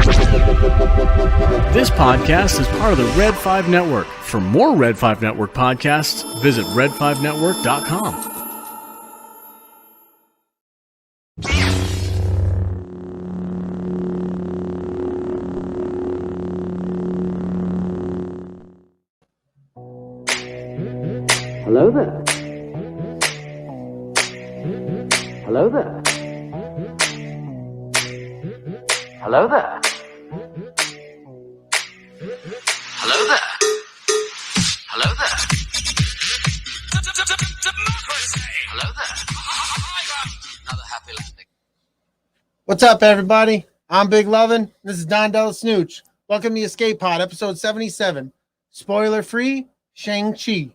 This podcast is part of the Red 5 Network. For more Red 5 Network podcasts, visit red5network.com. Hello there. Hello there. Hello there. Hello there. Hello there. Hello there. Another happy landing. What's up, everybody? I'm Big Lovin. This is Don DellaSnooch. Welcome to Escape Pod, episode 77. Spoiler free, Shang Chi.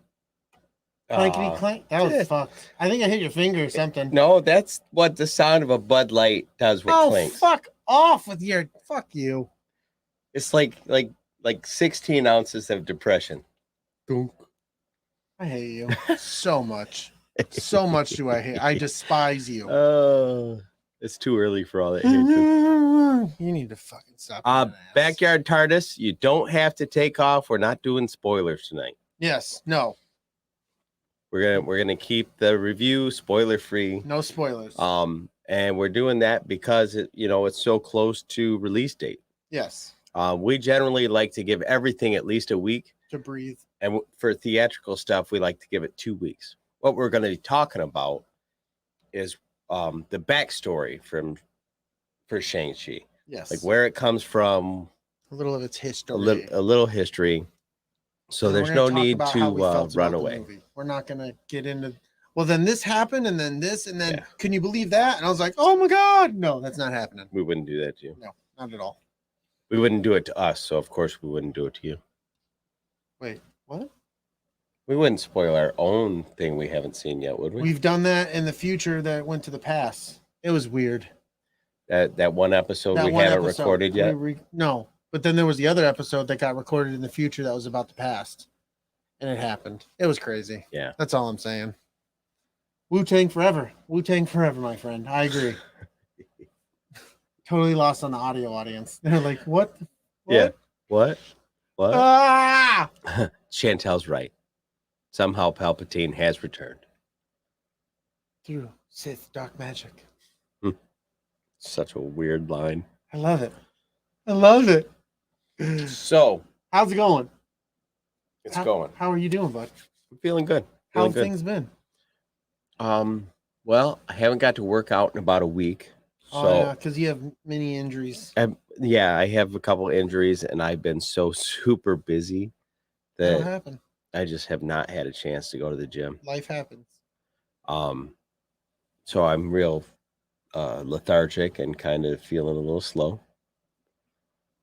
Clankety clank. That was fucked. I think I hit your finger or something. No, that's what the sound of a Bud Light does with clinks. Fuck off with your fuck you. It's like 16 ounces of depression. I hate you so much. So much do I hate. I despise you. Oh, it's too early for all that hatred. You need to fucking stop. Backyard TARDIS, you don't have to take off. We're not doing spoilers tonight. Yes, no. We're gonna keep the review spoiler free. No spoilers. And we're doing that because it's so close to release date. Yes. We generally like to give everything at least a week to breathe. And for theatrical stuff, we like to give it 2 weeks. What we're going to be talking about is the backstory for Shang-Chi. Yes. Like where it comes from. A little of its history. A little history. So there's no need to run away. We're not going to get into, well, then this happened, and then this, and then can you believe that? And I was like, oh my God. No, that's not happening. We wouldn't do that to you. No, not at all. We wouldn't do it to us, so of course we wouldn't do it to you. Wait, what? We wouldn't spoil our own thing we haven't seen yet, would we? We've done that in the future that went to the past. It was weird. That one episode we haven't recorded yet? No, but then there was the other episode that got recorded in the future that was about the past. And it happened. It was crazy. Yeah. That's all I'm saying. Wu-Tang forever. Wu-Tang forever, my friend. I agree. Totally lost on the audio audience. They're like, what? Yeah. What? Ah! Chantel's right. Somehow Palpatine has returned. Through Sith dark magic. Such a weird line. I love it. I love it. So, how's it going? It's going. How are you doing, bud? I'm feeling good. How have things been? Well, I haven't got to work out in about a week. So because you have many injuries. I have a couple injuries, and I've been so super busy that I just have not had a chance to go to the gym. Life happens. So I'm real lethargic and kind of feeling a little slow.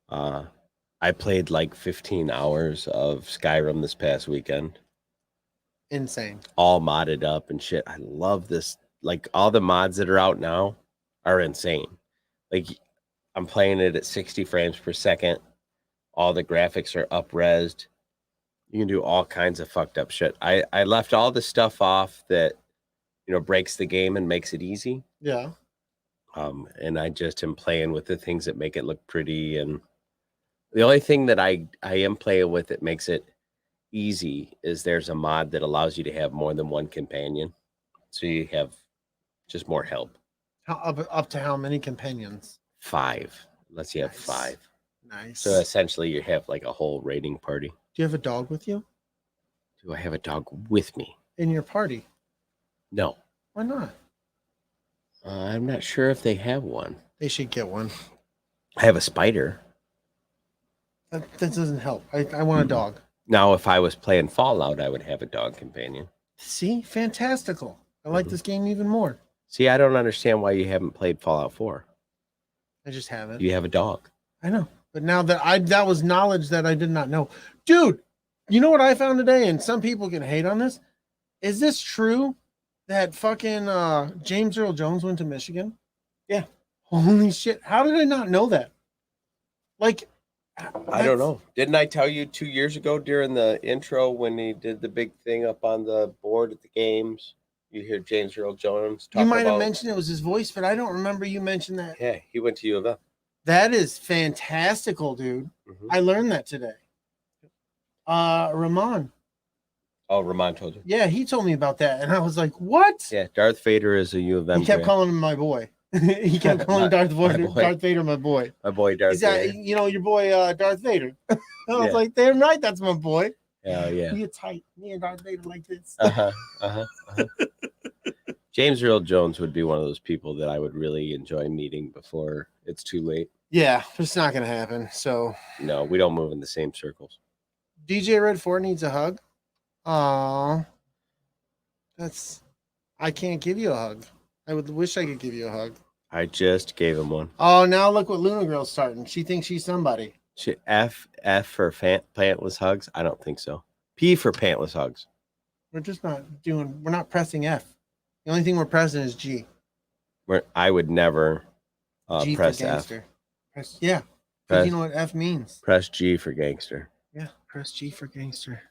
I played like 15 hours of Skyrim this past weekend. Insane. All modded up and shit. I love this. Like all the mods that are out now are insane. Like I'm playing it at 60 frames per second. All the graphics are up-resed. You can do all kinds of fucked up shit. I left all the stuff off that, breaks the game and makes it easy. Yeah. And I just am playing with the things that make it look pretty. And the only thing that I am playing with that makes it easy is there's a mod that allows you to have more than one companion. So you have just more help. Up to how many companions? 5. Let's you have 5. Nice. So essentially you have like a whole raiding party. Do you have a dog with you? Do I have a dog with me? In your party? No. Why not? I'm not sure if they have one. They should get one. I have a spider. That doesn't help. I want a dog. Now, if I was playing Fallout, I would have a dog companion. See? Fantastical. I like this game even more. See, I don't understand why you haven't played Fallout 4. I just haven't. You have a dog. I know. But now that was knowledge that I did not know. Dude, you know what I found today? And some people can hate on this. Is this true that fucking James Earl Jones went to Michigan? Yeah. Holy shit. How did I not know that? Like, I don't know. Didn't I tell you 2 years ago during the intro when he did the big thing up on the board at the games? You hear James Earl Jones talk about... You might have mentioned it was his voice, but I don't remember you mentioned that. Yeah, he went to U of M. That is fantastical, dude. Mhm. I learned that today. Ramon. Oh, Ramon told you. Yeah, he told me about that, and I was like, "What?" Yeah, Darth Vader is a U of M. He kept grad. calling him my boy. He kept calling My Darth Vader my boy. My boy Darth He's got, Vader. your boy Darth Vader. I was Yeah. like, "Damn right, that's my boy." Hell yeah. We get tight. Me and Darth Vader like this. James Earl Jones would be one of those people that I would really enjoy meeting before it's too late. Yeah, it's not gonna happen. So No, we don't move in the same circles. DJ Red 4 needs a hug. Aw. I can't give you a hug. I would wish I could give you a hug. I just gave him one. Oh, now look what Luna Girl's starting. She thinks she's somebody. F for pantless hugs? I don't think so. P for pantless hugs. We're not pressing F. The only thing we're pressing is G. I would never G press for F. gangster. Yeah. Because Press- you know what F means. Press G for gangster. Yeah, press G for gangster.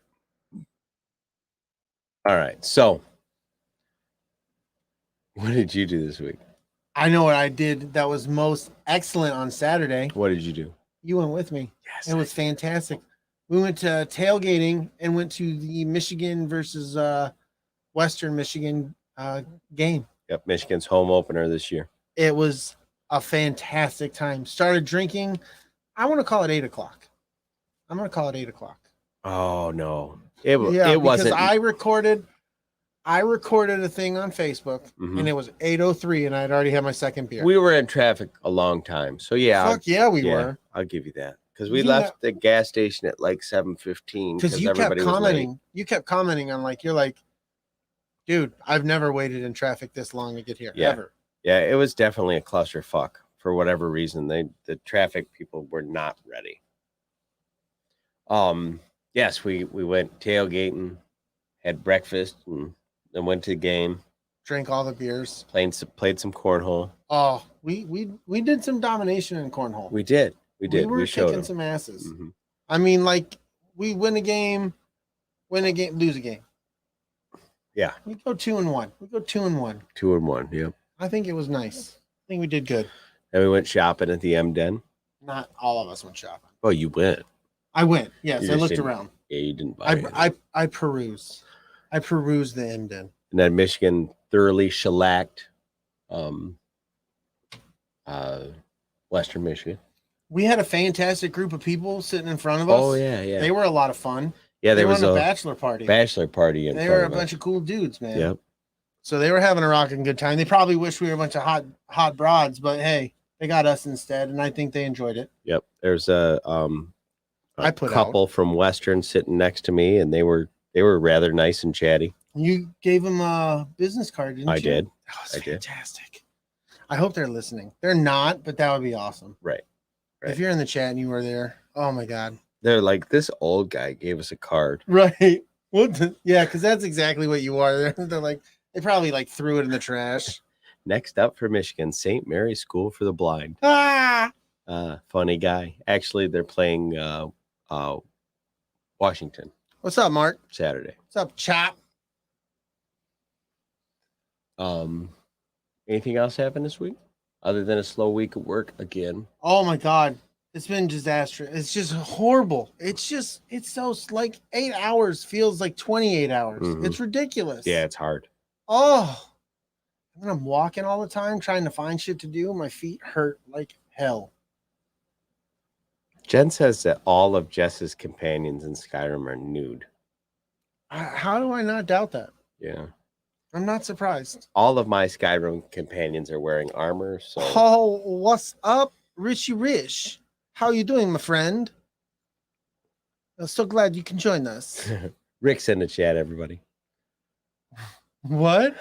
All right. So, what did you do this week? I know what I did that was most excellent on Saturday. What did you do? You went with me. Yes. It was fantastic. We went to tailgating and went to the Michigan versus Western Michigan game. Yep. Michigan's home opener this year. It was a fantastic time. Started drinking. I want to call it 8 o'clock. I'm going to call it 8 o'clock. Oh, no. Yeah, it because wasn't. I recorded a thing on Facebook Mhm. and it was 8:03 and I'd already had my second beer. We were in traffic a long time. So, yeah. Fuck yeah, we were. I'll give you that. Because we You left the gas station at like 7:15. Because you kept commenting. You kept commenting on you're like, dude, I've never waited in traffic this long to get here. Yeah. Ever. Yeah, it was definitely a clusterfuck for whatever reason. The traffic people were not ready. Yes, we went tailgating, had breakfast, and then went to the game. Drank all the beers. Played some cornhole. Oh, we did some domination in cornhole. We did. We were showed kicking 'em. some asses. Mhm. I mean, we win a game, lose a game. Yeah. We go 2-1. 2-1. Yep. I think it was nice. I think we did good. Then we went shopping at the M Den. Not all of us went shopping. Oh, you went. I went. Yes, You I just looked didn't- around. Yeah, you didn't buy it. I peruse. I perused the Emden. And then Michigan thoroughly shellacked Western Michigan. We had a fantastic group of people sitting in front of us. Oh, yeah. They were a lot of fun. Yeah, They there were was on a bachelor party. bachelor party in They front were a of us. bunch of cool dudes, man. Yep. So they were having a rocking good time. They probably wish we were a bunch of hot broads, but hey, they got us instead, and I think they enjoyed it. Yep. There's a I put couple from Western sitting next to me, and they were rather nice and chatty. You gave them a business card, didn't you? I did. That was I did. fantastic. I hope they're listening. They're not, but that would be awesome. Right. If you're in the chat and you were there, oh my God. They're like, this old guy gave us a card. Right. Yeah, because that's exactly what you are. They're like, they probably threw it in the trash. Next up for Michigan, St. Mary's School for the Blind. Ah! Funny guy. Actually, they're playing Washington What's up, Mark? Saturday. What's up, Chop? Anything else happen this week other than a slow week at work again? Oh my God. It's been disastrous. It's just horrible. It's so 8 hours feels like 28 hours. Mhm. It's ridiculous. Yeah, it's hard. Oh, and I'm walking all the time trying to find shit to do. My feet hurt like hell. Jen says that all of Jess's companions in Skyrim are nude. How do I not doubt that? Yeah. I'm not surprised. All of my Skyrim companions are wearing armor. So Oh, what's up, Richie Rich? How you doing, my friend? I'm so glad you can join us. Rick's in the chat, everybody. What?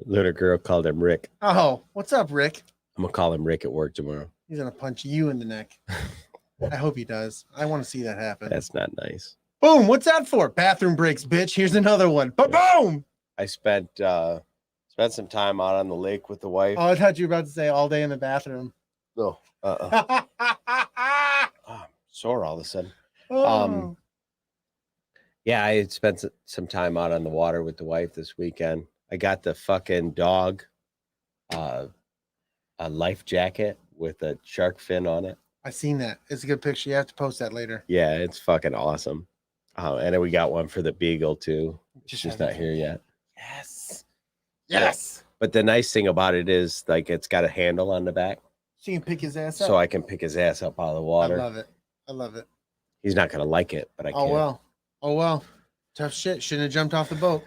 Little girl called him Rick. Oh, what's up, Rick? I'm gonna call him Rick at work tomorrow. He's gonna punch you in the neck. I hope he does. I want to see that happen. That's not nice. Boom! What's that for? Bathroom breaks, bitch. Here's another one. But boom! I spent some time out on the lake with the wife. Oh, I thought you were about to say all day in the bathroom. No. Oh, I'm sore all of a sudden. Oh. Yeah, I had spent some time out on the water with the wife this weekend. I got the fucking dog a life jacket with a shark fin on it. I seen that. It's a good picture. You have to post that later. Yeah, it's fucking awesome. And then we got one for the beagle too. She's not here yet. Yes. Yes. But the nice thing about it is like it's got a handle on the back. So you can pick his ass up. So I can pick his ass up out of the water. I love it. I love it. He's not gonna like it, but I can. Oh well. Tough shit. Shouldn't have jumped off the boat.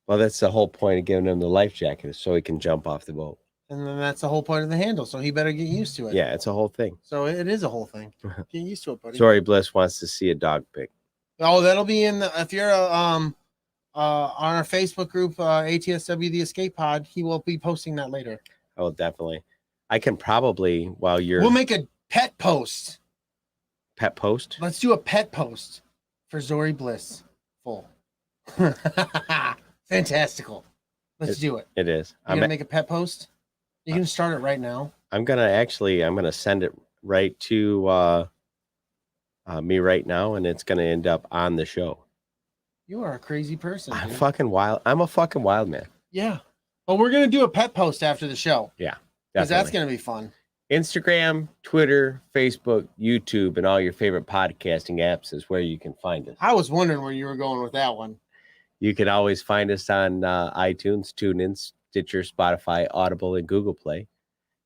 Well, that's the whole point of giving him the life jacket, is so he can jump off the boat. And then that's the whole point of the handle. So he better get used to it. Yeah, it's a whole thing. So it is a whole thing. Get used to it, buddy. Zori Bliss wants to see a dog pic. Oh, that'll be in the, if you're on our Facebook group, ATSW the Escape Pod, he will be posting that later. Oh, definitely. I can probably, while you're We'll make a pet post. pet post. Let's do a pet post for Zori Bliss. Full. Fantastical. Let's do it. It is. You're gonna make a pet post? You can start it right now. I'm gonna send it right to me right now, and it's gonna end up on the show. You are a crazy person. I'm dude. fucking wild. I'm a fucking wild man. Yeah. Well, we're gonna do a pet post after the show. Yeah. Because that's gonna be fun. Instagram, Twitter, Facebook, YouTube, and all your favorite podcasting apps is where you can find us. I was wondering where you were going with that one. You can always find us on iTunes, TuneIn, Stitcher, Spotify, Audible, and Google Play.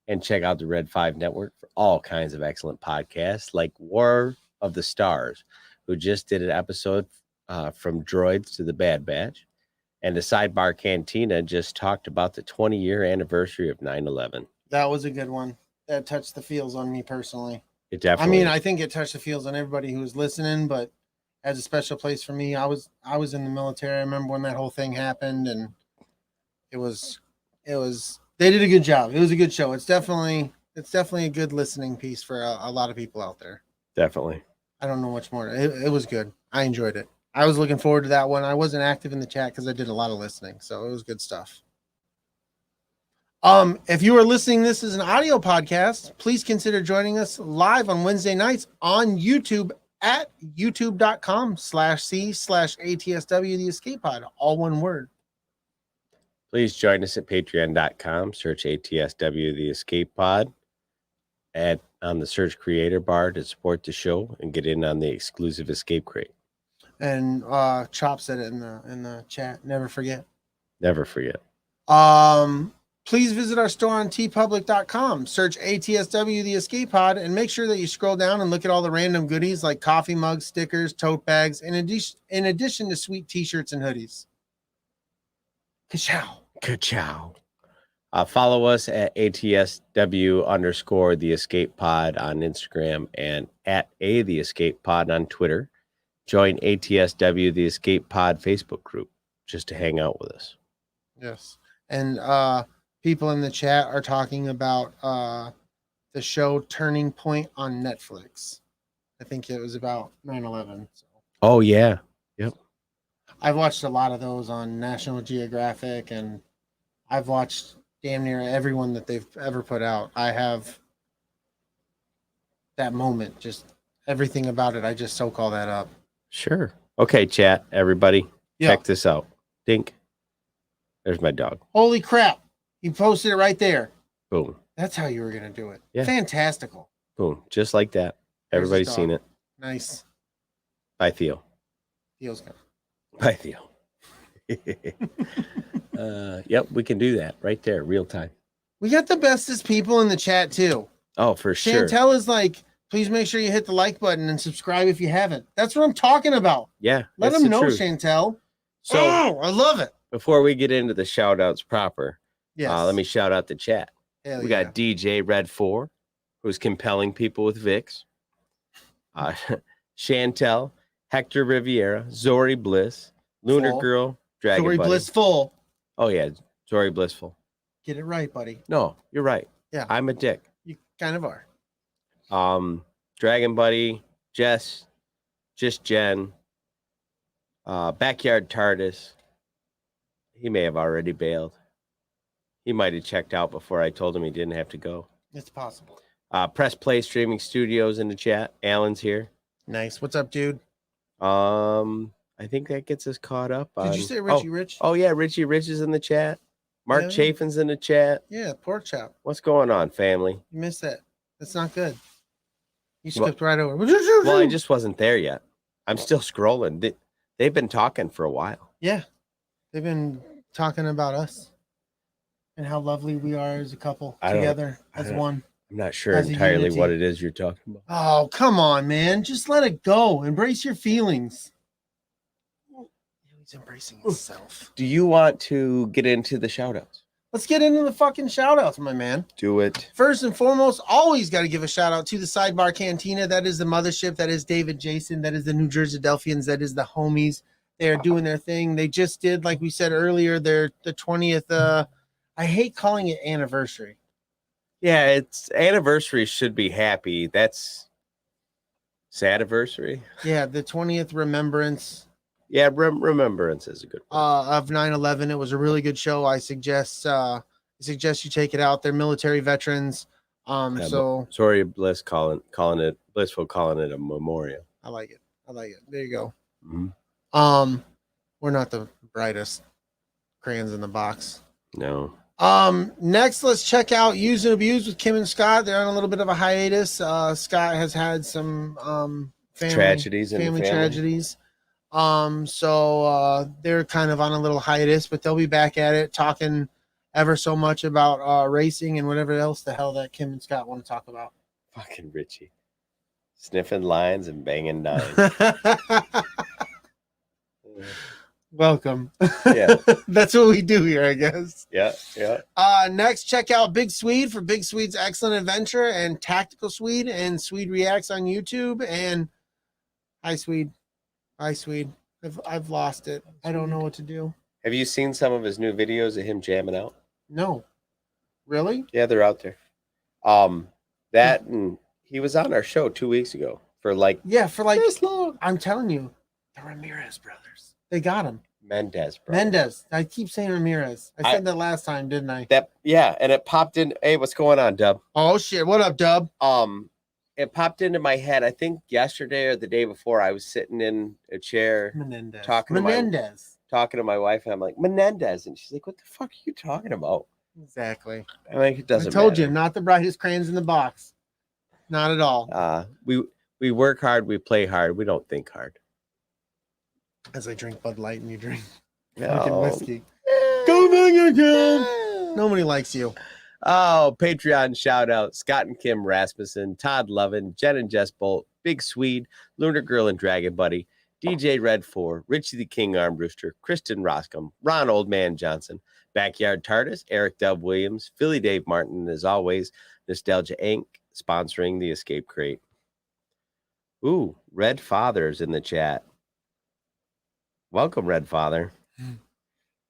And check out the Red 5 Network for all kinds of excellent podcasts like War of the Stars, who just did an episode from Droids to the Bad Batch. And the Sidebar Cantina just talked about the 20-year anniversary of 9/11. That was a good one. That touched the feels on me personally. It definitely. I mean, I think it touched the feels on everybody who was listening, but has a special place for me. I was in the military. I remember when that whole thing happened, and it was they did a good job. It was a good show. It's definitely a good listening piece for a lot of people out there. Definitely. I don't know much more. It was good. I enjoyed it. I was looking forward to that one. I wasn't active in the chat because I did a lot of listening, so it was good stuff. If you are listening this is an audio podcast, please consider joining us live on Wednesday nights on YouTube at youtube.com/c/ATSW the Escape Pod, all one word. Please join us at patreon.com, search ATSW the Escape Pod on the search creator bar to support the show and get in on the exclusive escape crate. And Chop said it in the chat. Never forget. Never forget. Please visit our store on tpublic.com. Search ATSW the Escape Pod and make sure that you scroll down and look at all the random goodies like coffee mugs, stickers, tote bags, in addition to sweet t-shirts and hoodies. Ka-chow. Ka-chow. Follow us at ATSW _ the Escape Pod on Instagram and at the Escape Pod on Twitter. Join ATSW the Escape Pod Facebook group just to hang out with us. Yes. And people in the chat are talking about the show Turning Point on Netflix. I think it was about 9/11. So. Oh, yeah. Yep. I've watched a lot of those on National Geographic, and I've watched damn near everyone that they've ever put out. I have that moment, just everything about it. I just soak all that up. Sure. Okay, chat, everybody. Yeah. Check this out. Dink. There's my dog. Holy crap. You posted it right there. Boom. That's how you were going to do it. Yeah. Fantastical. Boom. Just like that. There's his Everybody's dog. seen it. Nice. Bye, Theo. Feels good. Bye, Theo. Yep, we can do that right there, real time. We got the bestest people in the chat too. Oh, for sure. Chantel is like, please make sure you hit the like button and subscribe if you haven't. That's what I'm talking about. Yeah. Let that's them the know, truth. Chantel. So I love it. before we get into the shout outs proper, Yes. let me shout out the chat. Hell We yeah. got DJ Red 4, who's compelling people with Vicks. Chantel, Hector Riviera, Zori Bliss, Lunar Full. Girl, Dragon Zori Buddy. Blissful. Oh, yeah. Zori Blissful. Get it right, buddy. No, you're right. Yeah. I'm a dick. You kind of are. Dragon Buddy, Jess, Just Jen, Backyard TARDIS. He may have already bailed. He might have checked out before I told him he didn't have to go. It's possible. Press Play Streaming Studios in the chat. Alan's here. Nice. What's up, dude? I think that gets us caught up. Did you say Richie Rich? Oh yeah, Richie Rich is in the chat. Mark Yeah. Chafin's in the chat. Yeah, pork chop. What's going on, family? You missed that. That's not good. You Well- skipped right over. Well, I just wasn't there yet. I'm still scrolling. They've been talking for a while. Yeah. They've been talking about us and how lovely we are as a couple together as one. I'm not sure As a entirely unity. what it is you're talking about. Oh, come on, man. Just let it go. Embrace your feelings. He's embracing himself. Do you want to get into the shout outs? Let's get into the fucking shout outs, my man. Do it. First and foremost, always got to give a shout out to the Sidebar Cantina. That is the mothership. That is David Jason. That is the New Jersey Delphians. That is the homies. They are doing their thing. They just did, like we said earlier, the 20th. I hate calling it anniversary. Yeah, it's anniversary should be happy. That's sadiversary. Yeah, the 20th remembrance. Yeah, remembrance is a good one. Of 9/11. It was a really good show. I suggest you take it out. They're military veterans. So sorry, Blissful calling it a memorial. I like it. There you go. Mm-hmm. We're not the brightest crayons in the box. No. Next, let's check out Use and Abuse with Kim and Scott. They're on a little bit of a hiatus. Scott has had some family tragedies. So they're kind of on a little hiatus, but they'll be back at it talking ever so much about racing and whatever else the hell that Kim and Scott want to talk about. Fucking Richie. Sniffing lines and banging nines. Welcome. Yeah. That's what we do here, I guess. Yeah. Next, check out Big Swede for Big Swede's Excellent Adventure and Tactical Swede and Swede Reacts on YouTube. And hi, Swede. I've lost it. I don't know what to do. Have you seen some of his new videos of him jamming out? No. Really? Yeah, they're out there. That and he was on our show 2 weeks ago for this long. I'm telling you, the Ramirez brothers. They got him. Mendez. I keep saying Ramirez. I said that last time, didn't I? And it popped in. Hey, what's going on, Dub? Oh shit! What up, Dub? It popped into my head. I think yesterday or the day before, I was sitting in a chair talking to my wife, and I'm like, Menendez, and she's like, "What the fuck are you talking about?" Exactly. I'm like, it doesn't. I told matter. you, not the brightest crayons in the box. Not at all. We work hard, we play hard, we don't think hard. As I drink Bud Light and you drink No. fucking whiskey. Go back again. Nobody likes you. Oh, Patreon shout out Scott and Kim Rasmussen, Todd Lovin, Jen and Jess Bolt, Big Swede, Lunar Girl and Dragon Buddy, DJ Red 4, Richie the King Arm Rooster, Kristen Roscom, Ron Oldman Johnson, Backyard TARDIS, Eric Dub Williams, Philly Dave Martin, and as always, Nostalgia Inc. sponsoring the Escape Crate. Ooh, Red Father's in the chat. Welcome, Red Father.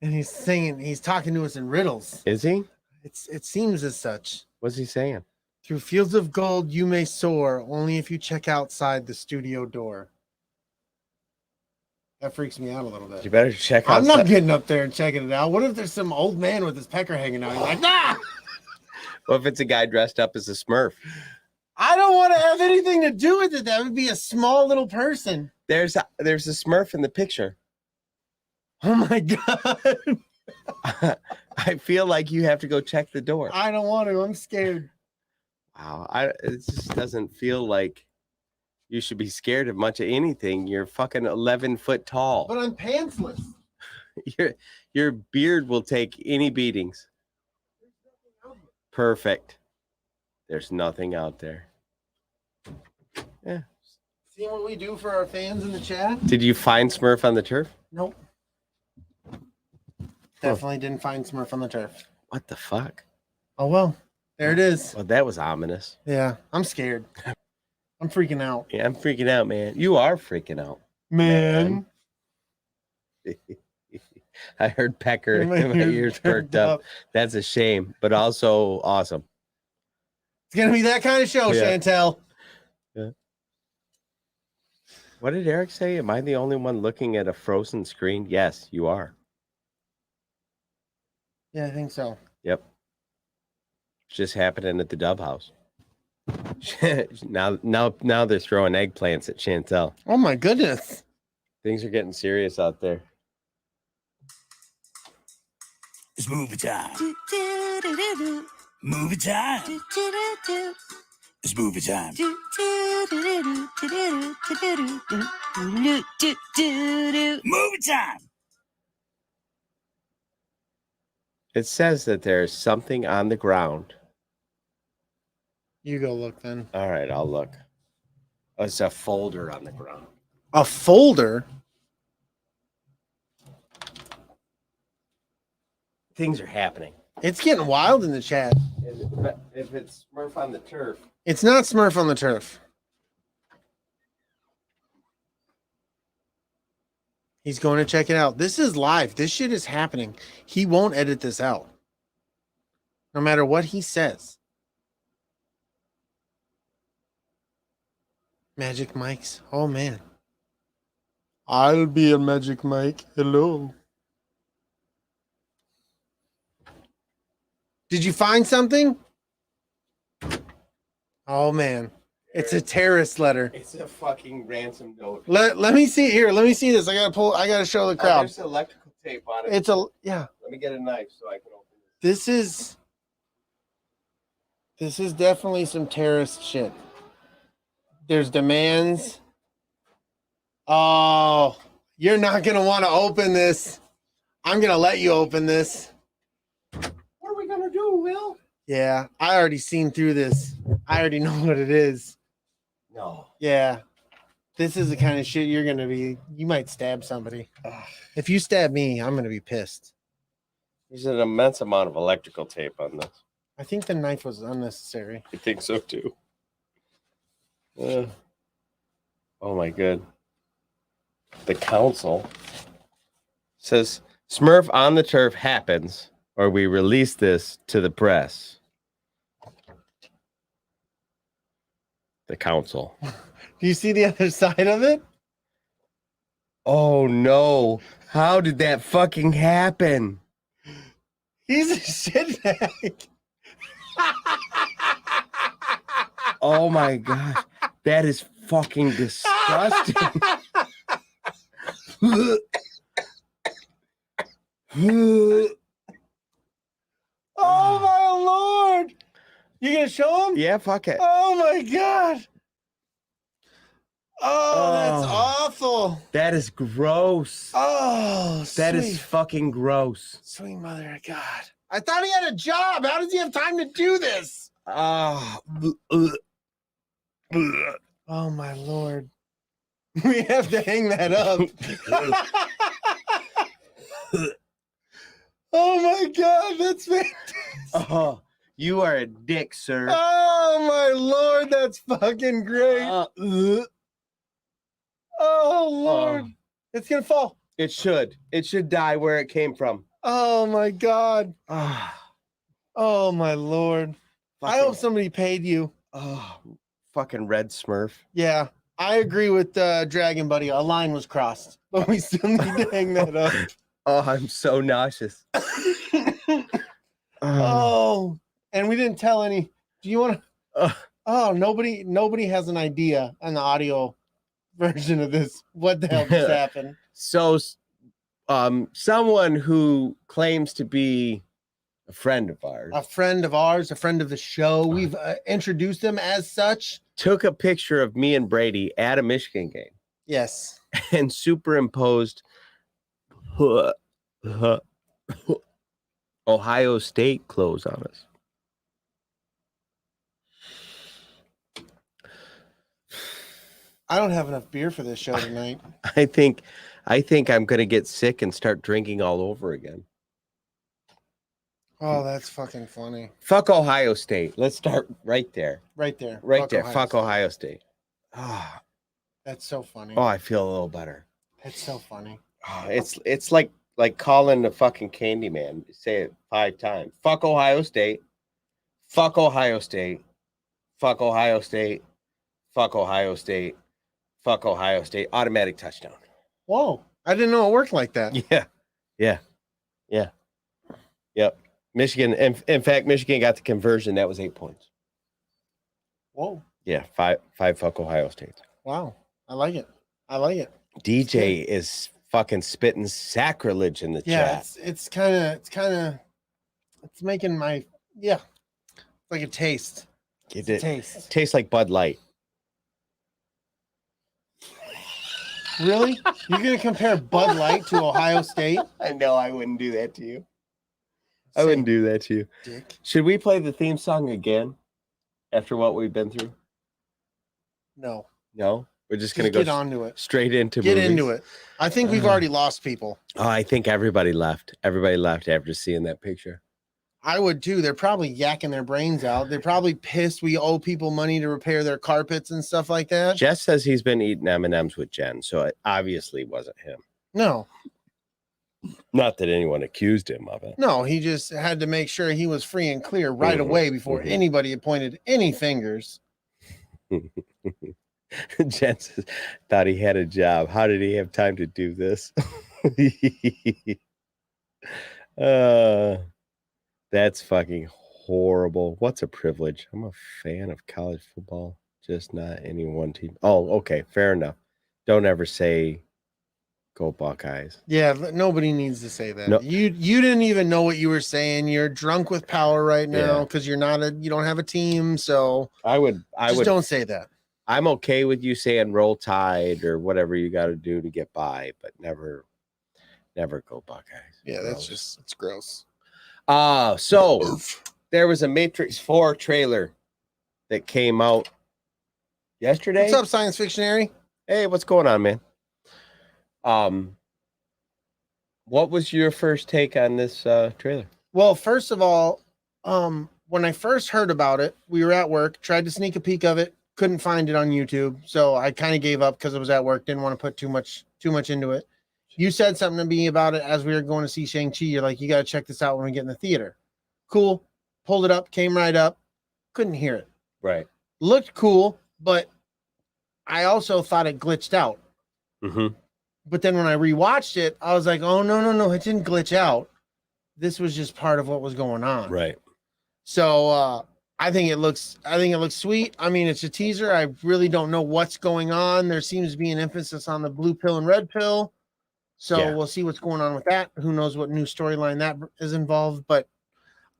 And he's talking to us in riddles. Is he? It seems as such. What's he saying? Through fields of gold you may soar, only if you check outside the studio door. That freaks me out a little bit. You better check out. I'm not getting up there and checking it out. What if there's some old man with his pecker hanging out? He's like, nah! What if it's a guy dressed up as a Smurf? I don't want to have anything to do with it. That would be a small little person. There's a Smurf in the picture. Oh my God. I feel like you have to go check the door. I don't want to. I'm scared. Wow. It just doesn't feel like you should be scared of much of anything. You're fucking 11 foot tall. But I'm pantsless. Your beard will take any beatings. Perfect. There's nothing out there. Yeah. See what we do for our fans in the chat? Did you find Smurf on the turf? Nope. Definitely didn't find Smurf on the turf. What the fuck? Oh, well. There it is. Well, that was ominous. Yeah. I'm scared. I'm freaking out. Yeah, I'm freaking out, man. You are freaking out. Man. I heard Pecker and my ears perked up. That's a shame, but also awesome. It's going to be that kind of show, Yeah. Chantel. Yeah. What did Eric say? Am I the only one looking at a frozen screen? Yes, you are. Yeah, I think so. Yep. It's just happening at the Dub House. now they're throwing eggplants at Chantel. Oh my goodness. Things are getting serious out there. It's movie time. Movie time. It's movie time. Movie time. It says that there's something on the ground. You go look then. All right, I'll look. Oh, it's a folder on the ground. A folder? Things are happening. It's getting wild in the chat. If it's Smurf on the turf. It's not Smurf on the turf. He's going to check it out. This is live. This shit is happening. He won't edit this out. No matter what he says. Magic mics. Oh, man. I'll be a magic mic. Hello. Did you find something? Oh, man. It's a terrorist letter. It's a fucking ransom note. Let me see here. Let me see this. I gotta show the crowd. There's electrical tape on it. It's a yeah. Let me get a knife so I can open it. This is definitely some terrorist shit. There's demands. Oh, you're not gonna want to open this. I'm gonna let you open this. What are we gonna do, Will? Yeah, I already seen through this. I already know what it is. No. Yeah. This is the kind of shit you might stab somebody. If you stab me, I'm going to be pissed. There's an immense amount of electrical tape on this. I think the knife was unnecessary. I think so too. Oh my god. The council says Smurf on the turf happens, or we release this to the press. The council. Do you see the other side of it? Oh no. How did that fucking happen? He's a shitbag. Oh my gosh. That is fucking disgusting. Oh my lord. You gonna show him? Yeah, fuck it. Oh my god. Oh, that's awful. That is gross. Oh, that is fucking gross. Sweet mother of God. I thought he had a job. How does he have time to do this? Oh, oh my lord. We have to hang that up. Oh my god, that's fantastic. Oh, you are a dick, sir. Oh my lord, that's fucking great. Oh lord. It's gonna fall. It should. It should die where it came from. Oh my god. Oh my lord. I hope somebody paid you. Oh, fucking red Smurf. Yeah, I agree with Dragon Buddy. A line was crossed, but we still need to hang that up. Oh, I'm so nauseous. Oh, and we didn't tell any. Do you want to? Oh, nobody has an idea on the audio version of this. What the hell just happened? So, someone who claims to be a friend of ours, a friend of the show. We've introduced him as such. Took a picture of me and Brady at a Michigan game. Yes. And superimposed Ohio State clothes on us. I don't have enough beer for this show tonight. I think I'm gonna get sick and start drinking all over again. Oh, that's fucking funny. Fuck Ohio State. Let's start right there. Right there. Fuck Ohio State. Oh, that's so funny. Oh, I feel a little better. That's so funny. Oh, it's like calling the fucking Candyman. Say it 5 times. Fuck Ohio State. Fuck Ohio State. Fuck Ohio State. Fuck Ohio State. Fuck Ohio State. Automatic touchdown. Whoa. I didn't know it worked like that. Yeah. Yep. Michigan. In fact, Michigan got the conversion. That was 8 points. Whoa. Yeah. Five fuck Ohio State. Wow. I like it. DJ is fucking spitting sacrilege in the chat. It's kind of It's making my it's like a taste. It, It's a taste. tastes like Bud Light. Really? You're gonna compare Bud Light to Ohio State? I know I wouldn't do that to you. I Say, wouldn't do that to you. Dick. Should we play the theme song again after what we've been through? No. No, we're just Just gonna get go onto it. straight into Get movies. into it. I think we've already lost people. Oh, I think everybody left. Everybody left after seeing that picture. I would too. They're probably yakking their brains out. They're probably pissed we owe people money to repair their carpets and stuff like that. Jess says he's been eating M&Ms with Jen, so it obviously wasn't him. No, Not that anyone accused him of it. no, he just had to make sure he was free and clear right away before anybody had pointed any fingers. Jen says, thought he had a job. How did he have time to do this? That's fucking horrible. What's a privilege? I'm a fan of college football, just not any one team. Oh, okay, fair enough. Don't ever say go Buckeyes. Yeah, nobody needs to say that. No. You didn't even know what you were saying. You're drunk with power right now Yeah. because you don't have a team. So I would don't say that. I'm okay with you saying roll tide or whatever you got to do to get by, but never go Buckeyes. Yeah, it's gross. So there was a Matrix 4 trailer that came out yesterday. What's up, Science Fictionary? Hey, what's going on, man? What was your first take on this trailer? Well, first of all, when I first heard about it, we were at work, tried to sneak a peek of it, couldn't find it on YouTube, so I kind of gave up because it was at work. Didn't want to put too much into it. You said something to me about it as we were going to see Shang-Chi. You're like, you got to check this out when we get in the theater. Cool. Pulled it up, came right up. Couldn't hear it. Right. Looked cool, but I also thought it glitched out. Mm-hmm. But then when I rewatched it, I was like, oh, no, it didn't glitch out. This was just part of what was going on. Right. So I think it looks sweet. I mean, it's a teaser. I really don't know what's going on. There seems to be an emphasis on the blue pill and red pill. So Yeah. We'll see what's going on with that. Who knows what new storyline that is involved. But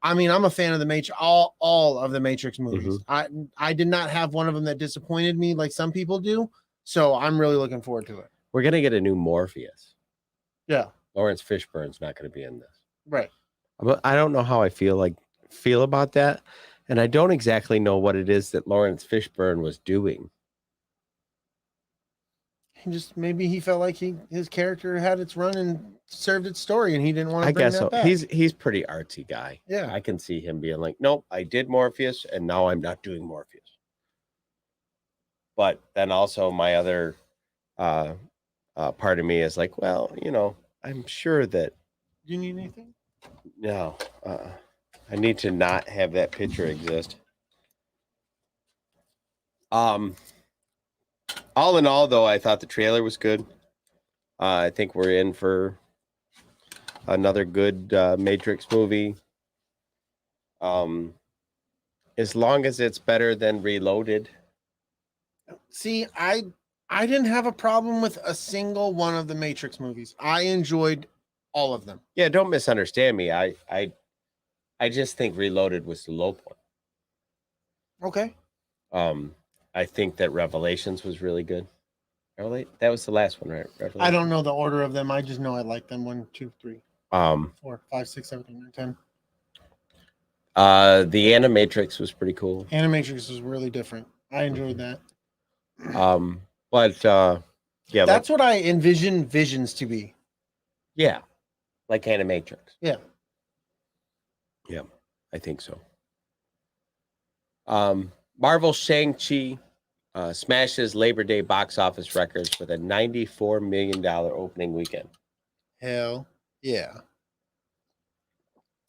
I mean, I'm a fan of the Matrix, all of the Matrix movies. I did not have one of them that disappointed me like some people do. So I'm really looking forward to it. We're gonna get a new Morpheus. Yeah. Lawrence Fishburne's not gonna be in this. Right. But I don't know how I feel about that. And I don't exactly know what it is that Lawrence Fishburne was doing. Maybe he felt like his character had its run and served its story, and he didn't want to I bring guess that so. back. He's pretty artsy guy. Yeah. I can see him being like, nope, I did Morpheus, and now I'm not doing Morpheus. But then also my other part of me is like, well, I'm sure that Do you need anything? no, I need to not have that picture exist. All in all, though, I thought the trailer was good. I think we're in for another good Matrix movie. As long as it's better than Reloaded. See, I didn't have a problem with a single one of the Matrix movies. I enjoyed all of them. Yeah, don't misunderstand me. I just think Reloaded was the low point. Okay. I think that Revelations was really good. That was the last one, right? I don't know the order of them. I just know I like them. 1, 2, 3, 4, 5, 6, 7, 8, 9, 10. The Animatrix was pretty cool. Animatrix was really different. I enjoyed that. But yeah, That's what I envision Visions to be. yeah, like Animatrix. Yeah. Yeah, I think so. Marvel Shang-Chi smashes Labor Day box office records with a $94 million opening weekend. Hell yeah.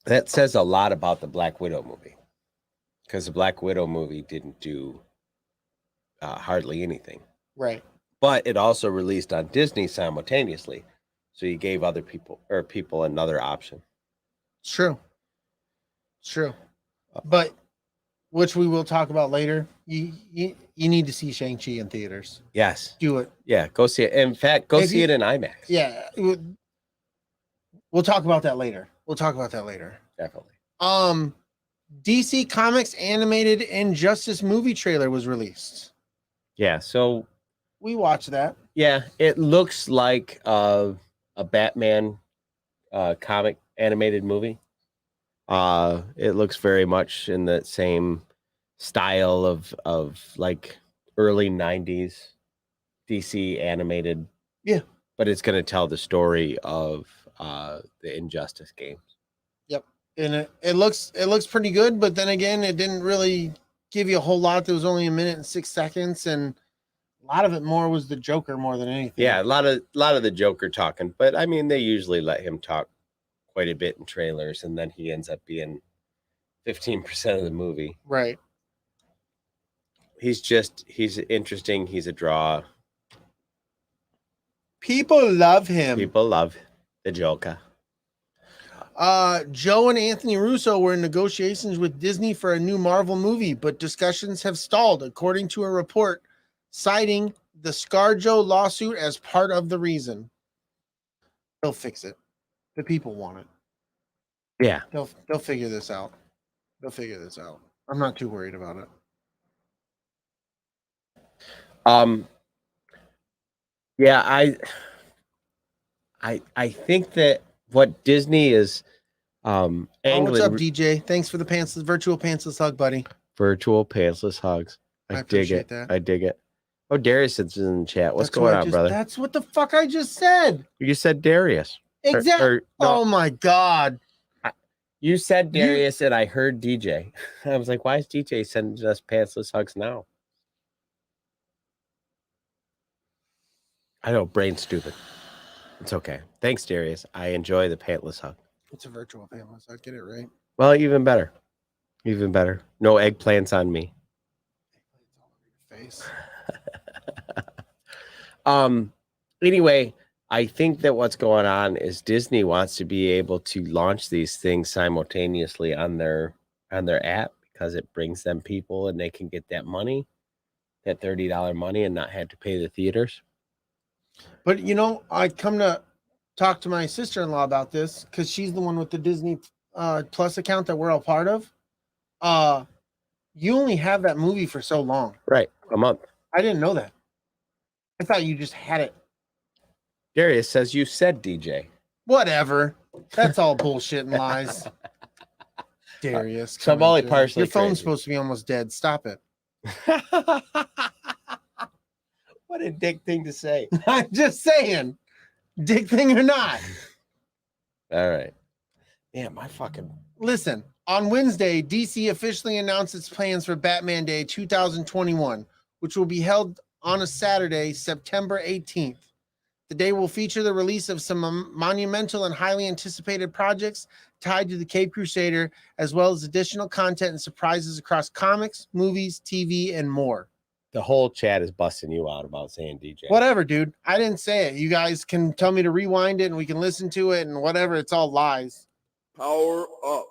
That says a lot about the Black Widow movie, because the Black Widow movie didn't do hardly anything. Right. But it also released on Disney simultaneously, so you gave other people another option. It's true. It's true. But which we will talk about later. You need to see Shang-Chi in theaters. Yes. Do it. Yeah, go see it. In fact, go see it in IMAX. Yeah. We'll talk about that later. Definitely. DC Comics animated Injustice movie trailer was released. Yeah, so We watched that. yeah, it looks like a Batman comic animated movie. It looks very much in the same style of like early 90s DC animated. Yeah. But it's going to tell the story of the Injustice games. Yep. And it looks pretty good, but then again, it didn't really give you a whole lot. There was only 1 minute and 6 seconds, and a lot of it more was the Joker more than anything. Yeah, a lot of the Joker talking, but I mean they usually let him talk quite a bit in trailers, and then he ends up being 15% of the movie. Right. He's interesting. He's a draw. People love him. People love the Joker. Joe and Anthony Russo were in negotiations with Disney for a new Marvel movie, but discussions have stalled, according to a report citing the ScarJo lawsuit as part of the reason. They'll fix it. The people want it. Yeah. They'll figure this out. They'll figure this out. I'm not too worried about it. Yeah, I think that what Disney is Oh, angling. what's up, DJ? Thanks for the pantsless virtual pantsless hug, buddy. Virtual pantsless hugs. I dig appreciate it. that. I dig it. Oh, Darius is in the chat. What's That's going what on, brother? That's what the fuck I just said. You said Darius. Exactly. No, Oh my god. you said Darius, and I heard DJ. I was like, why is DJ sending us pantsless hugs now? I know, brain stupid. It's okay. Thanks, Darius. I enjoy the pantless hug. It's a virtual pantsless hug. Get it right. Well, even better. Even better. No eggplants on me. Face. Anyway, I think that what's going on is Disney wants to be able to launch these things simultaneously on their app because it brings them people and they can get that money, that $30 money, and not have to pay the theaters. But you know, I come to talk to my sister-in-law about this because she's the one with the Disney Plus account that we're all part of. You only have that movie for so long. Right. A month. I didn't know that. I thought you just had it. Darius says you said DJ. Whatever. That's all bullshit and lies. Darius. So I'm only partially Your phone's crazy. supposed to be almost dead. Stop it. What a dick thing to say. I'm just saying. Dick thing or not. All right. Man, my fucking... Listen, on Wednesday, DC officially announced its plans for Batman Day 2021, which will be held on a Saturday, September 18th. The day will feature the release of some monumental and highly anticipated projects tied to the Cape Crusader, as well as additional content and surprises across comics, movies, TV, and more. The whole chat is busting you out about saying DJ. Whatever, dude. I didn't say it. You guys can tell me to rewind it and we can listen to it and whatever. It's all lies. Power up.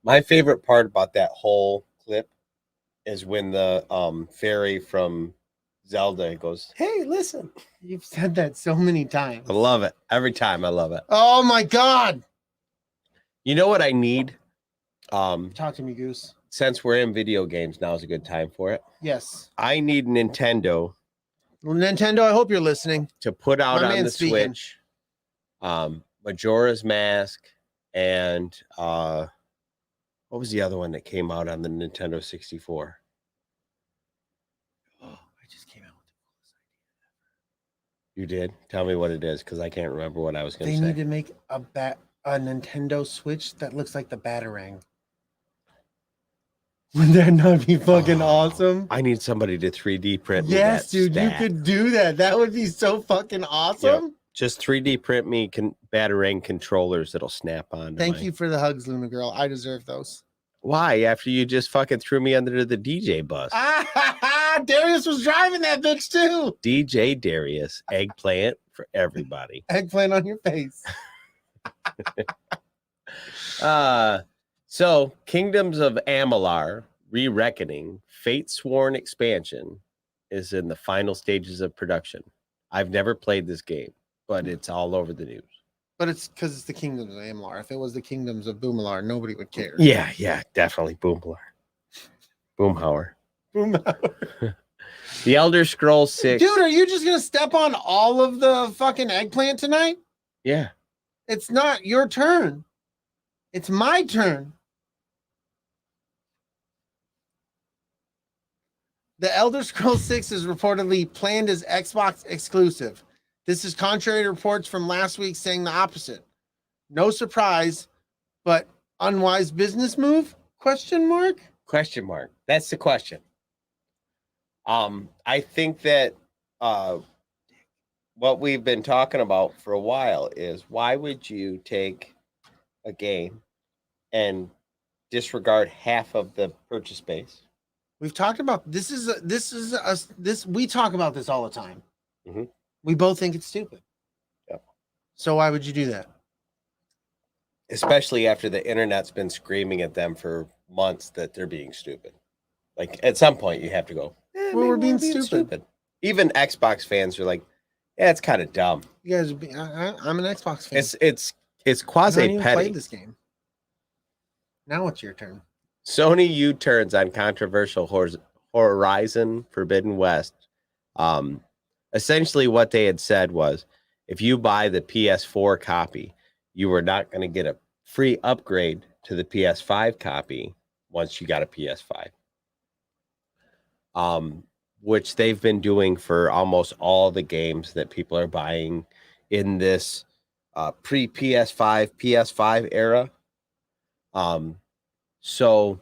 My favorite part about that whole clip is when the fairy from Zelda goes, "Hey, listen." You've said that so many times. I love it. Every time I love it. Oh my God. You know what I need? Talk to me, Goose. Since we're in video games, now is a good time for it. Yes. I need Nintendo Well, Nintendo, I hope you're listening. to put out My on man's the speaking. Switch Majora's Mask and what was the other one that came out on the Nintendo 64? Oh, I just came out with the coolest idea. You did? Tell me what it is, because I can't remember what I was going They to say. need to make a Nintendo Switch that looks like the Batarang. Would that not be fucking awesome? I need somebody to 3D print me Yes, that dude, stat. you could do that. That would be so fucking awesome. Just 3D print me Batarang controllers that'll snap on. Thank you for the hugs, Luna Girl. I deserve those. Why? After you just fucking threw me under the DJ bus. Darius was driving that bitch too. DJ Darius, eggplant for everybody. Eggplant on your face. So Kingdoms of Amalur: Re-Reckoning, Fate Sworn expansion is in the final stages of production. I've never played this game, but it's all over the news. But it's because it's the Kingdoms of Amalur. If it was the Kingdoms of Boomalar, nobody would care. Yeah, definitely Boomhauer. Boomhalar. The Elder Scrolls 6. Dude, are you just gonna step on all of the fucking eggplant tonight? Yeah. It's not your turn. It's my turn. The Elder Scrolls 6 is reportedly planned as Xbox exclusive. This is contrary to reports from last week saying the opposite. No surprise, but unwise business move? Question mark? Question mark. That's the question. I think that what we've been talking about for a while is why would you take a game and disregard half of the purchase base? We've talked about this. We talk about this all the time. Mhm. We both think it's stupid. Yep. So why would you do that? Especially after the internet's been screaming at them for months that they're being stupid. Like at some point you have to go, Well, maybe we're being stupid. Even Xbox fans are like, yeah, it's kind of dumb. You guys, I'm an Xbox fan. It's I haven't quasi even petty. played this game. Now it's your turn. Sony U-turns on controversial Horizon Forbidden West. Essentially what they had said was, if you buy the PS4 copy, you were not going to get a free upgrade to the PS5 copy once you got a PS5. Which they've been doing for almost all the games that people are buying in this pre-PS5, PS5 era. So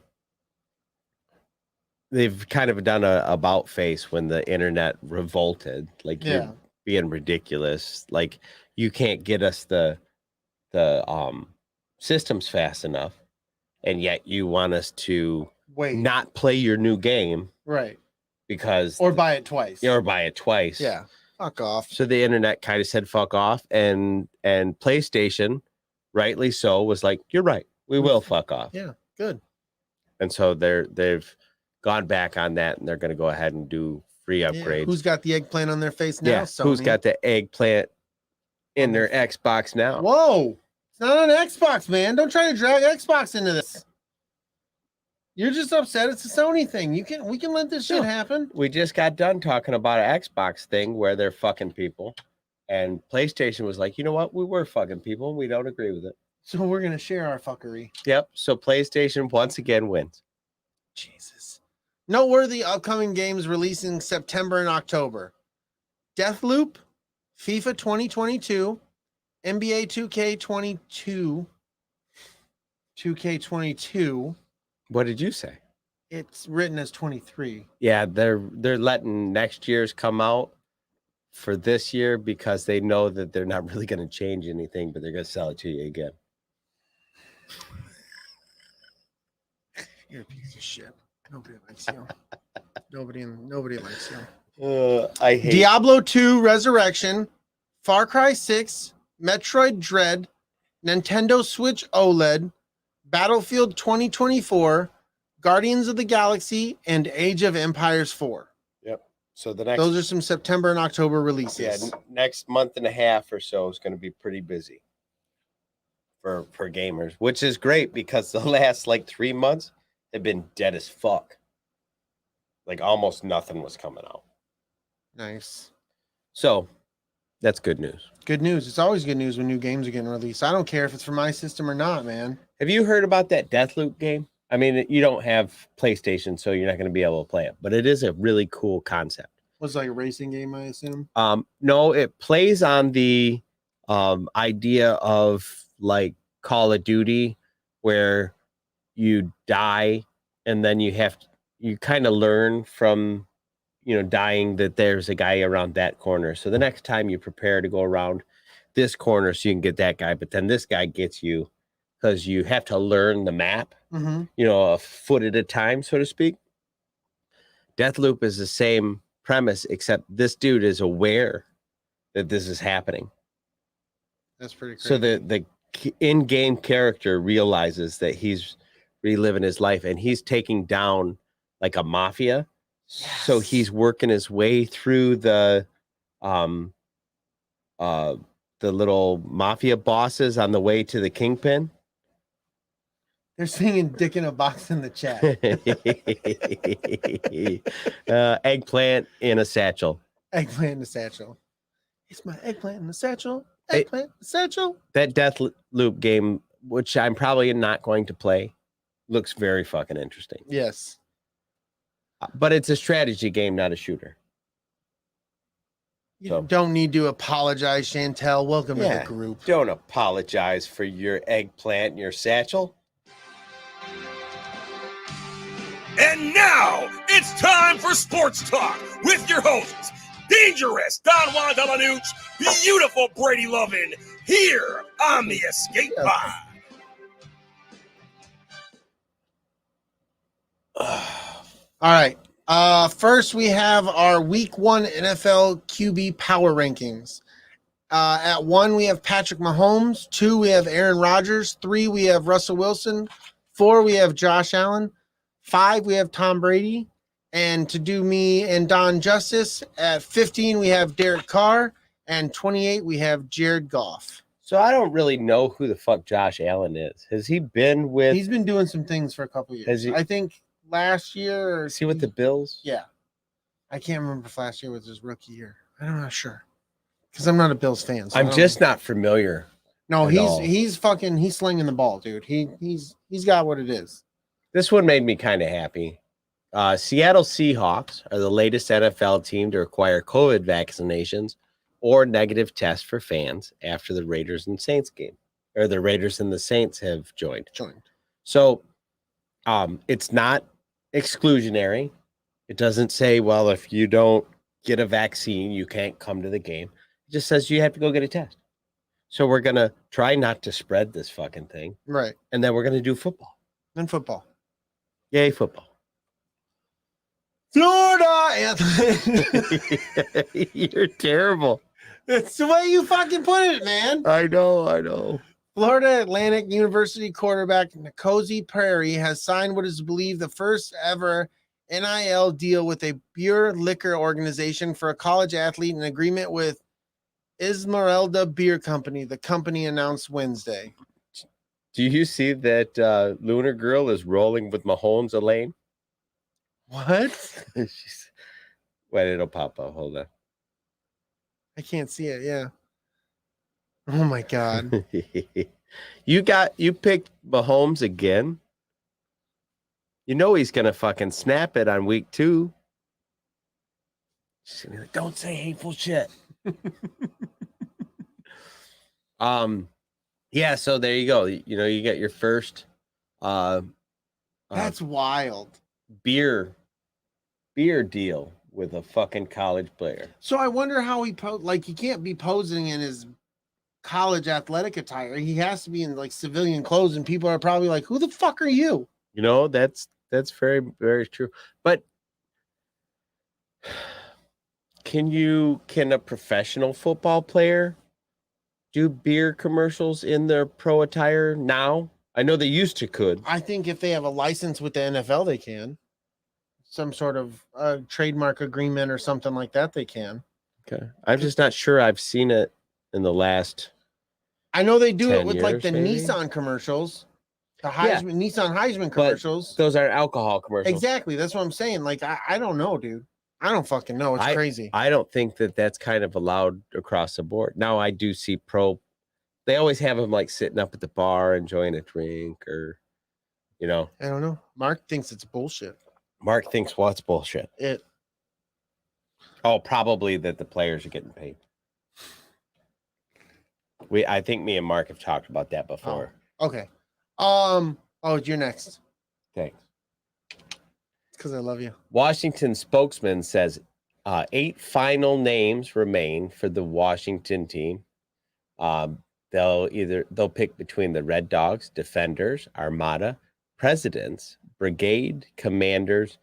they've kind of done a about face when the internet revolted, like you're being ridiculous. Like you can't get us the systems fast enough, and yet you want us to not play your new game, right? Because or buy it twice. Yeah, fuck off. So the internet kind of said fuck off, and PlayStation, rightly so, was like, you're right, we will fuck off. Yeah, good. And so they've gone back on that, and they're going to go ahead and do free upgrades. Yeah. Who's got the eggplant on their face now? Yeah, Sony? who's got the eggplant in their Xbox now? Whoa, it's not on Xbox, man. Don't try to drag Xbox into this. You're just upset it's a Sony thing. We can let this shit happen. We just got done talking about an Xbox thing where they're fucking people, and PlayStation was like, you know what? We were fucking people, and we don't agree with it. So we're gonna share our fuckery. Yep. So PlayStation once again wins. Jesus. Noteworthy upcoming games releasing September and October: Deathloop, FIFA 2022, NBA 2K22, 2K22. What did you say? It's written as 23. Yeah, they're letting next year's come out for this year because they know that they're not really going to change anything, but they're going to sell it to you again. You're a piece of shit. Nobody likes you. Nobody likes you. I hate Diablo 2 Resurrection, Far Cry 6, Metroid Dread, Nintendo Switch OLED, Battlefield 2024, Guardians of the Galaxy, and Age of Empires 4. Yep. So the next, those are some September and October releases. Yeah, next month and a half or so is going to be pretty busy for gamers, which is great because the last like 3 months have been dead as fuck. Like almost nothing was coming out. Nice. So that's good news. Good news. It's always good news when new games are getting released. I don't care if it's for my system or not, man. Have you heard about that Deathloop game? I mean, you don't have PlayStation, so you're not going to be able to play it, but it is a really cool concept. Was it like a racing game, I assume? No, it plays on the idea of like Call of Duty, where you die and then you kind of learn from, dying that there's a guy around that corner. So the next time you prepare to go around this corner so you can get that guy, but then this guy gets you because you have to learn the map, a foot at a time, so to speak. Deathloop is the same premise, except this dude is aware that this is happening. That's pretty crazy. So the in-game character realizes that he's reliving his life and he's taking down like a mafia. So he's working his way through the little mafia bosses on the way to the kingpin. They're singing "Dick in a Box" in the chat. Eggplant in a satchel. Eggplant in the satchel. It's my eggplant in the satchel. Hey. Eggplant in the satchel. That Death Loop game, which I'm probably not going to play, looks very fucking interesting. Yes. But it's a strategy game, not a shooter. You don't need to apologize, Chantel. Welcome to the group. Don't apologize for your eggplant in your satchel. And now it's time for Sports Talk with your hosts, Dangerous Don Juan DellaSnooch, beautiful Brady Lovin, here on the Escape Pod. All right. First, we have our Week 1 NFL QB power rankings. At 1, we have Patrick Mahomes. 2, we have Aaron Rodgers. 3, we have Russell Wilson. 4, we have Josh Allen. 5, we have Tom Brady. And to do me and Don justice, at 15, we have Derek Carr. And 28, we have Jared Goff. So I don't really know who the fuck Josh Allen is. Has he been with... He's been doing some things for a couple years. Has he... I think last year... Is he with the Bills? Yeah. I can't remember if last year was his rookie year. I'm not sure. Because I'm not a Bills fan. So I'm just not familiar. No, he's slinging the ball, dude. He's got what it is. This one made me kind of happy. Seattle Seahawks are the latest NFL team to require COVID vaccinations or negative tests for fans after the Raiders and Saints game, or the Raiders and the Saints have joined. So it's not exclusionary. It doesn't say, well, if you don't get a vaccine, you can't come to the game. It just says you have to go get a test. So we're going to try not to spread this fucking thing. Right. And then we're going to do football. Then football. Yay, football. Florida. You're terrible. It's the way you fucking put it, man. I know. Florida Atlantic University quarterback N'Kosi Perry has signed what is believed the first ever NIL deal with a beer liquor organization for a college athlete in agreement with Esmeralda Beer Company, the company announced Wednesday. Do you see that Lunar Girl is rolling with Mahomes Elaine? What? Wait, it'll pop up. Hold on. I can't see it. Yeah. Oh my God. You picked Mahomes again. You know he's gonna fucking snap it on week 2. She's gonna be like, don't say hateful shit. Yeah, so there you go. You know, you get your first that's wild. Beer deal with a fucking college player. So I wonder how he he can't be posing in his college athletic attire. He has to be in like civilian clothes, and people are probably like, who the fuck are you? You know, that's very, very true. But can a professional football player do beer commercials in their pro attire now? I know they used to could. I think if they have a license with the NFL, they can. Some sort of trademark agreement or something like that, they can. Okay. I'm just not sure I've seen it in the last. I know they do it with years, like the maybe? Nissan commercials, the Heisman, Nissan Heisman commercials. Those are alcohol commercials. Exactly. That's what I'm saying. Like, I don't know, dude. I don't fucking know. It's crazy. I don't think that's kind of allowed across the board. Now I do see they always have them like sitting up at the bar enjoying a drink or, you know. I don't know. Mark thinks it's bullshit. Mark thinks what's bullshit? Probably that the players are getting paid. I think me and Mark have talked about that before. Oh, okay. You're next. Thanks. Because I love you. Washington spokesman says 8 final names remain for the Washington team. They'll pick between the Red Dogs, Defenders, Armada, Presidents, Brigade, Commanders,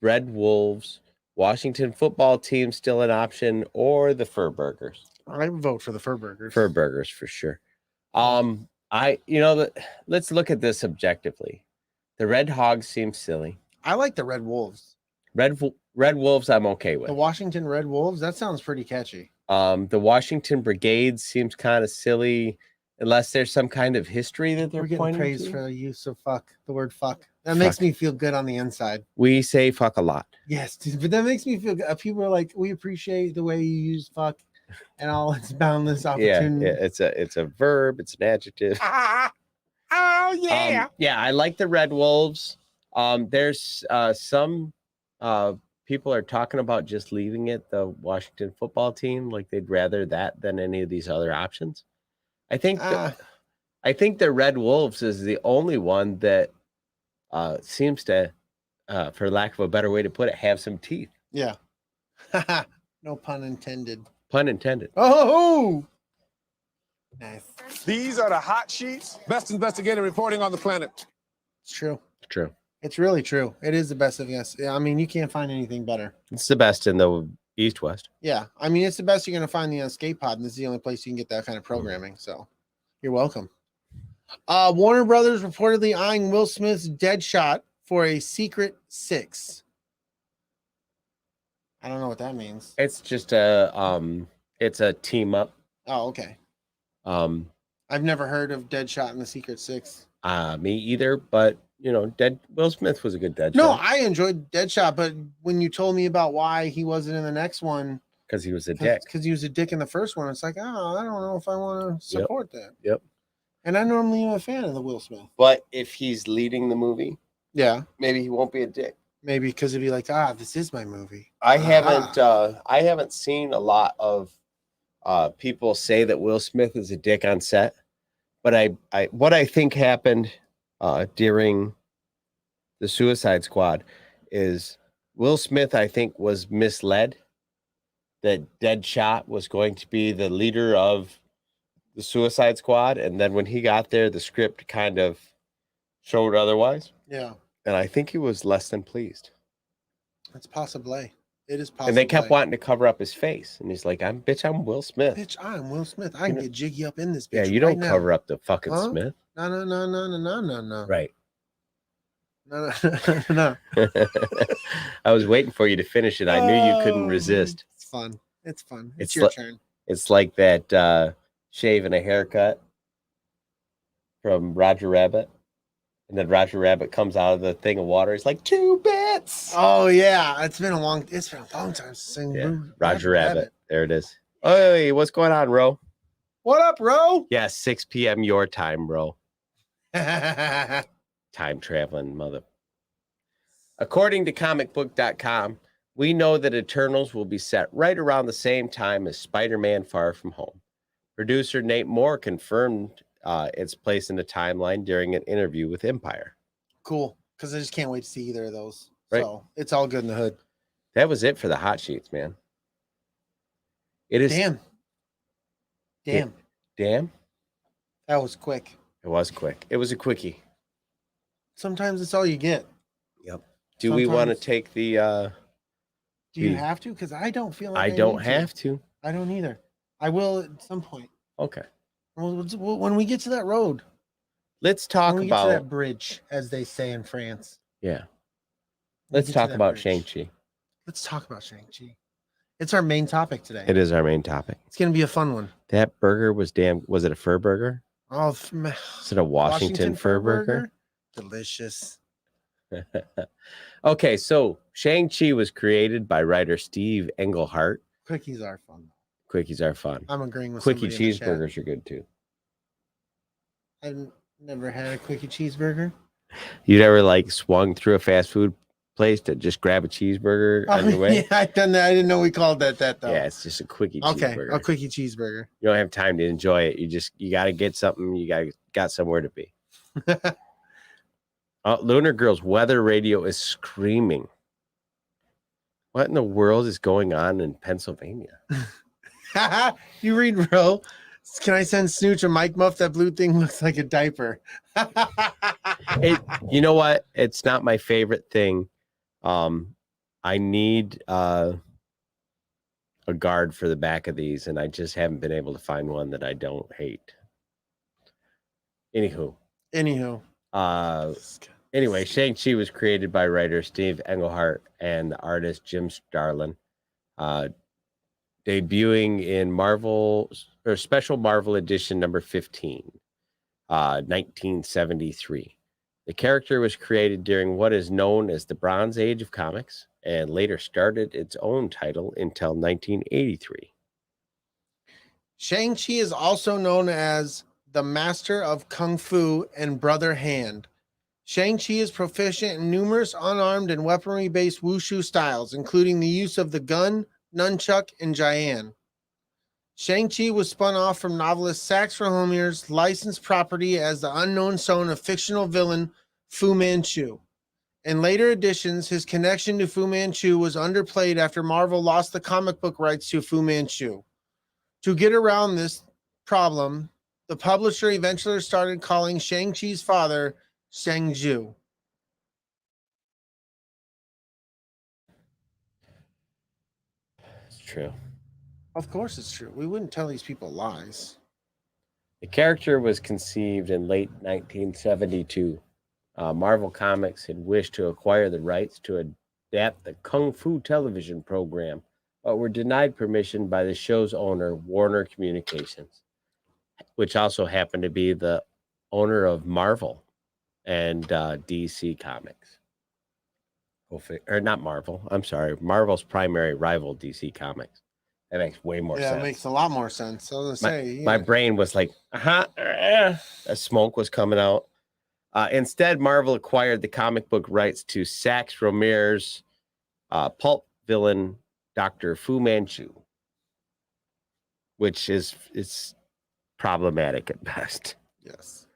Red Wolves, Washington football team still an option, or the Fur Burgers. I vote for the Fur Burgers. Fur Burgers for sure. Let's look at this objectively. The Red Hogs seem silly. I like the Red Wolves. Red Wolves, I'm okay with. The Washington Red Wolves. That sounds pretty catchy. The Washington Brigade seems kind of silly, unless there's some kind of history that they're We're getting pointing praised to. for the use of fuck. The word fuck. That Fuck. makes me feel good on the inside. We say fuck a lot. Yes, dude, but that makes me feel good. People are like, we appreciate the way you use fuck and all its boundless Yeah, opportunity. it's a verb. It's an adjective. Oh yeah. Yeah, I like the Red Wolves. There's some people are talking about just leaving it the Washington football team, like they'd rather that than any of these other options. I think the Red Wolves is the only one that seems to, for lack of a better way to put it, have some teeth. Yeah. No pun intended. Pun intended. Oh, nice. These are the hot sheets. Best investigative reporting on the planet. It's true. True. It's really true. It is the best of yes. I mean, you can't find anything better. It's the best in the East West. Yeah. I mean, it's the best you're going to find the Escape Pod, and this is the only place you can get that kind of programming. So you're welcome. Warner Brothers reportedly eyeing Will Smith's Deadshot for a secret 6. I don't know what that means. It's just it's a team up. Oh, okay. I've never heard of Deadshot and the Secret 6. Me either, but Will Smith was a good Deadshot. No, I enjoyed Deadshot, but when you told me about why he wasn't in the next one, because he was a dick. Because he was a dick in the first one, it's like, oh, I don't know if I want to support that. Yep. And I normally am a fan of the Will Smith. But if he's leading the movie, yeah, maybe he won't be a dick. Maybe because it'd be like, this is my movie. I haven't seen a lot of people say that Will Smith is a dick on set, but what I think happened during the Suicide Squad is Will Smith, I think, was misled that Deadshot was going to be the leader of the Suicide Squad, and then when he got there, the script kind of showed otherwise. Yeah. And I think he was less than pleased. It's possibly. It is possible. And they kept wanting to cover up his face. And he's like, I'm Will Smith. Bitch, I'm Will Smith. I can get jiggy up in this bitch. Yeah, you don't cover up the fucking Smith. No. Right. No. I was waiting for you to finish it. I knew you couldn't resist. It's fun. It's your turn. It's like that shave and a haircut from Roger Rabbit. And then Roger Rabbit comes out of the thing of water. He's like, 2 bits. Oh yeah, it's been a long time since Roger Rabbit. There it is. Hey, what's going on, Ro? What up, Ro? Yeah, 6 p.m. your time, Ro. Time traveling mother. According to comicbook.com, we know that Eternals will be set right around the same time as Spider-Man Far From Home. Producer Nate Moore confirmed its place in the timeline during an interview with Empire. Cool, because I just can't wait to see either of those. Right. So it's all good in the hood. That was it for the hot sheets, man. It is Damn. That was quick. It was quick. It was a quickie. Sometimes it's all you get. Yep. Do we want to take the do you have to? Because I don't feel like I don't have to. I don't either. I will at some point. Okay. When we get to that road. Let's talk when we about get to that bridge, as they say in France. Yeah. Let's talk about Shang-Chi. Let's talk about Shang-Chi. It's our main topic today. It is our main topic. It's going to be a fun one. That burger was was it a fur burger? Oh, is it a Washington fur burger? Delicious. Okay, so Shang-Chi was created by writer Steve Englehart. Quickies are fun. Quickies are fun. I'm agreeing with Quickie cheeseburgers are good too. I've never had a quickie cheeseburger. You never swung through a fast food place to just grab a cheeseburger on your way? Yeah, I've done that. I didn't know we called that though. Yeah, it's just a quickie cheeseburger. A quickie cheeseburger. You don't have time to enjoy it. You got to get something. You got somewhere to be. Lunar Girl's weather radio is screaming. What in the world is going on in Pennsylvania? You read, bro. Can I send Snooch a mic muff? That blue thing looks like a diaper. You know what? It's not my favorite thing. I need a guard for the back of these, and I just haven't been able to find one that I don't hate. Anywho. Anyway, Shang-Chi was created by writer Steve Englehart and the artist Jim Starlin, debuting in Marvel or Special Marvel Edition number 15, 1973. The character was created during what is known as the Bronze Age of comics and later started its own title until 1983. Shang-Chi is also known as the Master of Kung Fu and Brother Hand. Shang-Chi is proficient in numerous unarmed and weaponry-based wushu styles, including the use of the gun, nunchuck, and Jian. Shang-Chi was spun off from novelist Sax Rohmer's licensed property as the unknown son of fictional villain Fu Manchu. In later editions, his connection to Fu Manchu was underplayed after Marvel lost the comic book rights to Fu Manchu. To get around this problem, the publisher eventually started calling Shang-Chi's father Shang-Ju. It's true. Of course it's true. We wouldn't tell these people lies. The character was conceived in late 1972. Marvel Comics had wished to acquire the rights to adapt the Kung Fu television program, but were denied permission by the show's owner, Warner Communications, which also happened to be the owner of Marvel and DC Comics. Or not Marvel, I'm sorry, Marvel's primary rival, DC Comics. That makes way more sense. Yeah, it makes a lot more sense. I was gonna say, My brain was like, a smoke was coming out. Instead, Marvel acquired the comic book rights to Sax Rohmer's pulp villain, Dr. Fu Manchu, which is problematic at best. yes.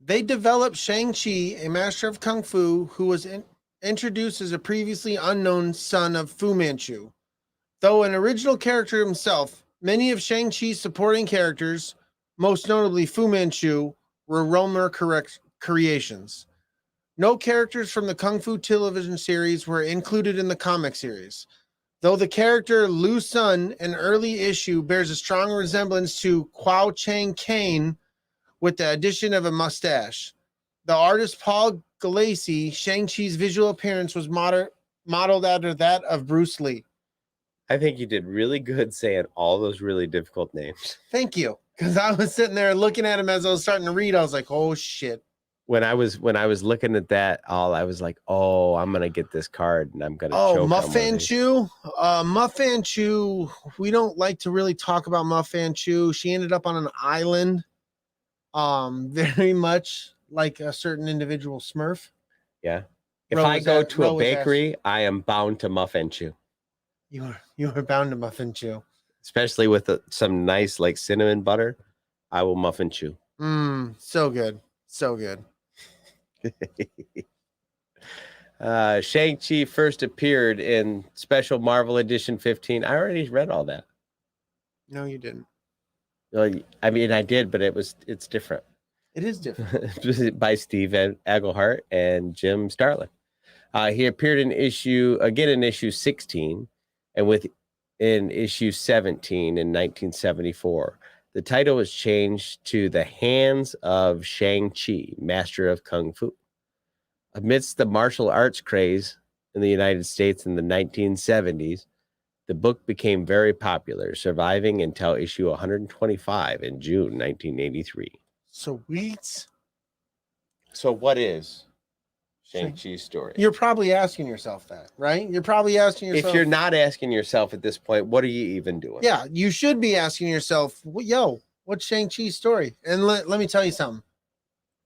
They developed Shang-Chi, a master of Kung Fu, who was introduced as a previously unknown son of Fu Manchu. Though an original character himself, many of Shang-Chi's supporting characters, most notably Fu Manchu, were Rohmer creations. No characters from the Kung Fu television series were included in the comic series. Though the character Lu Sun, an early issue, bears a strong resemblance to Kwao Chang Caine with the addition of a mustache. The artist Paul Galassi, Shang-Chi's visual appearance was modeled after that of Bruce Lee. I think you did really good saying all those really difficult names. Thank you. Because I was sitting there looking at him as I was starting to read. I was like, oh, shit. When I was looking at that, I was like, oh, I'm gonna get this card and I'm gonna choke. Muffanchu. Muffanchu, we don't like to really talk about Muffanchu. She ended up on an island. Very much like a certain individual Smurf. Yeah. If I go to a bakery, I am bound to Muffanchu. You are bound to Muffanchu. Especially with some nice like cinnamon butter, I will Muffanchu. So good. So good. Shang-Chi first appeared in Special Marvel Edition 15. I already read all that. No, you didn't. I mean, I did, but it's different. It is different. By Steve Englehart and Jim Starlin. He appeared in issue 16 and in issue 17 in 1974. The title was changed to The Hands of Shang-Chi, Master of Kung Fu. Amidst the martial arts craze in the United States in the 1970s, the book became very popular, surviving until issue 125 in June 1983. Sweet. So what is Shang-Chi's story? You're probably asking yourself that, right? You're probably asking yourself. If you're not asking yourself at this point, what are you even doing? Yeah, you should be asking yourself, yo, what's Shang-Chi's story? And let me tell you something.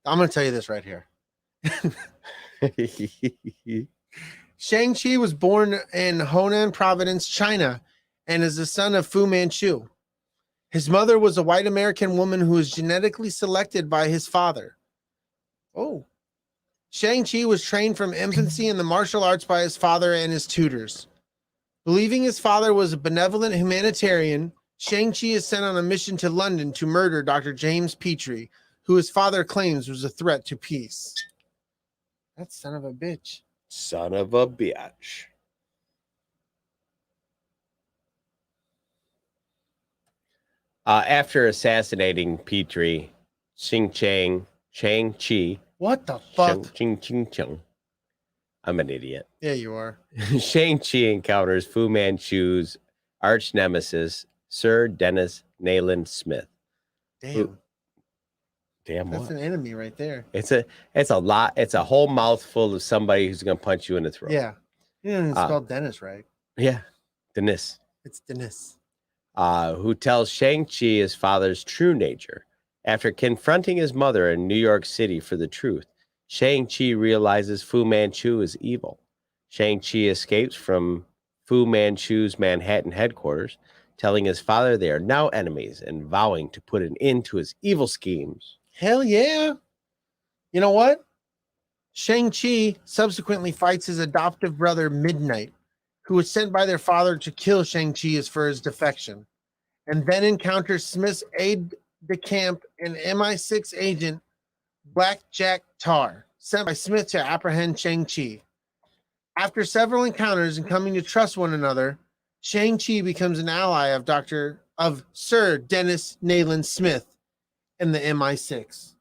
I'm going to tell you this right here. Shang-Chi was born in Honan Province, China, and is the son of Fu Manchu. His mother was a white American woman who was genetically selected by his father. Oh. Shang-Chi was trained from infancy in the martial arts by his father and his tutors. Believing his father was a benevolent humanitarian, Shang-Chi is sent on a mission to London to murder Dr. James Petrie, who his father claims was a threat to peace. That son of a bitch. Son of a bitch. After assassinating Petrie, Shang-Chi What the fuck? Ching. I'm an idiot. Yeah, you are. Shang Chi encounters Fu Manchu's arch nemesis, Sir Dennis Nayland Smith. Damn. Damn That's what? an enemy right there. It's a lot. It's a whole mouthful of somebody who's gonna punch you in the throat. Yeah. You didn't even spell Dennis right. Yeah. Dennis. It's Dennis. Who tells Shang-Chi his father's true nature. After confronting his mother in New York City for the truth, Shang-Chi realizes Fu Manchu is evil. Shang-Chi escapes from Fu Manchu's Manhattan headquarters, telling his father they are now enemies and vowing to put an end to his evil schemes. Hell yeah. You know what? Shang-Chi subsequently fights his adoptive brother Midnight, who was sent by their father to kill Shang-Chi for his defection, and then encounters Smith's aide-de-camp and MI6 agent Blackjack Tar, sent by Smith to apprehend Shang-Chi. After several encounters and coming to trust one another, Shang-Chi becomes an ally of Sir Dennis Nayland Smith and the MI6.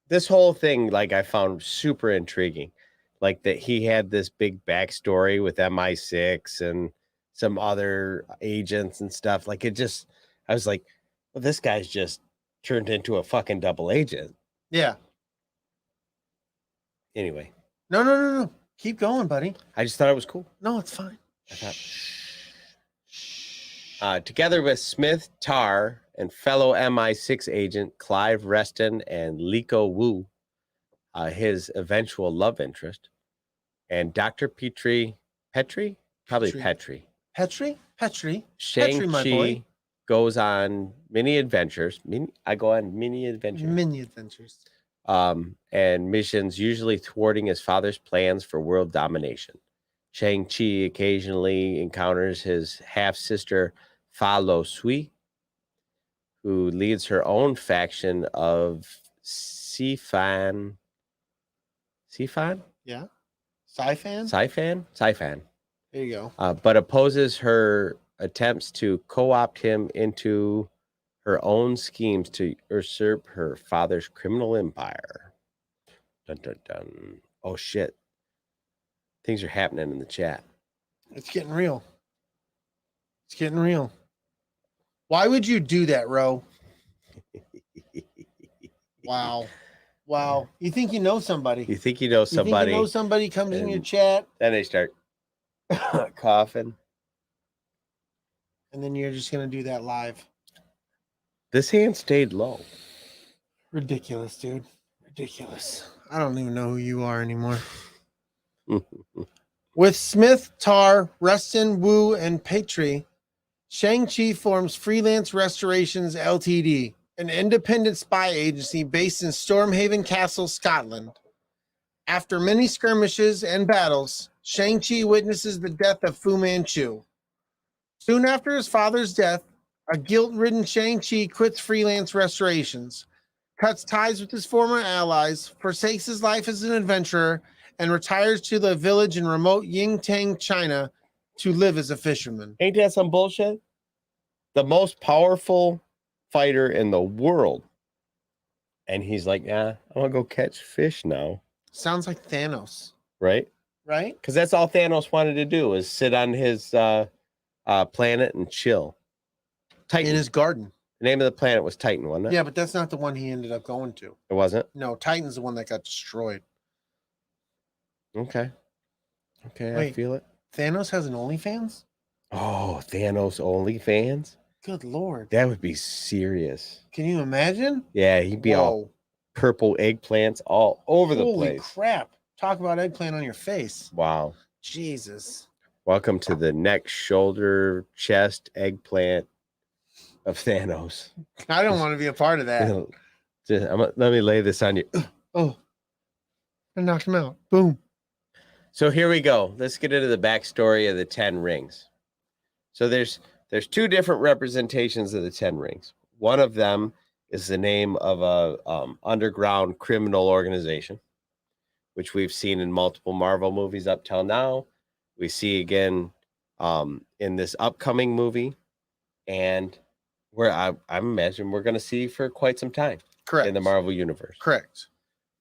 This whole thing, like, I found super intriguing. Like, that he had this big backstory with MI6 and some other agents and stuff. Like, I was like, well, this guy's just turned into a fucking double agent. Yeah. Anyway. No. Keep going, buddy. I just thought it was cool. No, it's fine. Together with Smith, Tar, and fellow MI6 agent Clive Reston and Liko Wu, his eventual love interest, and Dr. Petrie, Petri? Shang-Chi goes on many adventures. I go on many adventures. And missions, usually thwarting his father's plans for world domination. Shang-Chi occasionally encounters his half-sister Fa Lo Sui, who leads her own faction of Sifan. Yeah. Sci-fan? Sifan. There you go. But opposes her attempts to co-opt him into her own schemes to usurp her father's criminal empire. Dun, dun, dun. Oh, shit. Things are happening in the chat. It's getting real. Why would you do that, Ro? Wow. You think you know somebody. You think you know somebody. You know somebody comes in your chat. Then they start coughing. And then you're just going to do that live. This hand stayed low. Ridiculous, dude. Ridiculous. I don't even know who you are anymore. With Smith, Tar, Reston, Wu, and Petrie, Shang-Chi forms Freelance Restorations Ltd., an independent spy agency based in Stormhaven Castle, Scotland. After many skirmishes and battles, Shang-Chi witnesses the death of Fu Manchu. Soon after his father's death, a guilt-ridden Shang-Chi quits Freelance Restorations, cuts ties with his former allies, forsakes his life as an adventurer, and retires to the village in remote Yingtang, China, to live as a fisherman. Ain't that some bullshit? The most powerful fighter in the world. And he's like, I want to go catch fish now. Sounds like Thanos. Right? Right? Because that's all Thanos wanted to do, is sit on his planet and chill. Titan. In his garden. The name of the planet was Titan, wasn't it? Yeah, but that's not the one he ended up going to. It wasn't? No, Titan's the one that got destroyed. Okay. Wait, I feel it. Thanos has an OnlyFans? Oh, Thanos OnlyFans? Good Lord. That would be serious. Can you imagine? Yeah, he'd be all purple eggplants all over the place. Holy crap. Talk about eggplant on your face. Wow. Jesus. Welcome to the neck, shoulder, chest, eggplant of Thanos. I don't want to be a part of that. Let me lay this on you. Oh, I knocked him out. Boom. So here we go. Let's get into the backstory of the 10 rings. So there's two different representations of the 10 rings. One of them is the name of a underground criminal organization, which we've seen in multiple Marvel movies up till now. We see again in this upcoming movie, and where I imagine we're going to see for quite some time. Correct. In the Marvel universe. Correct.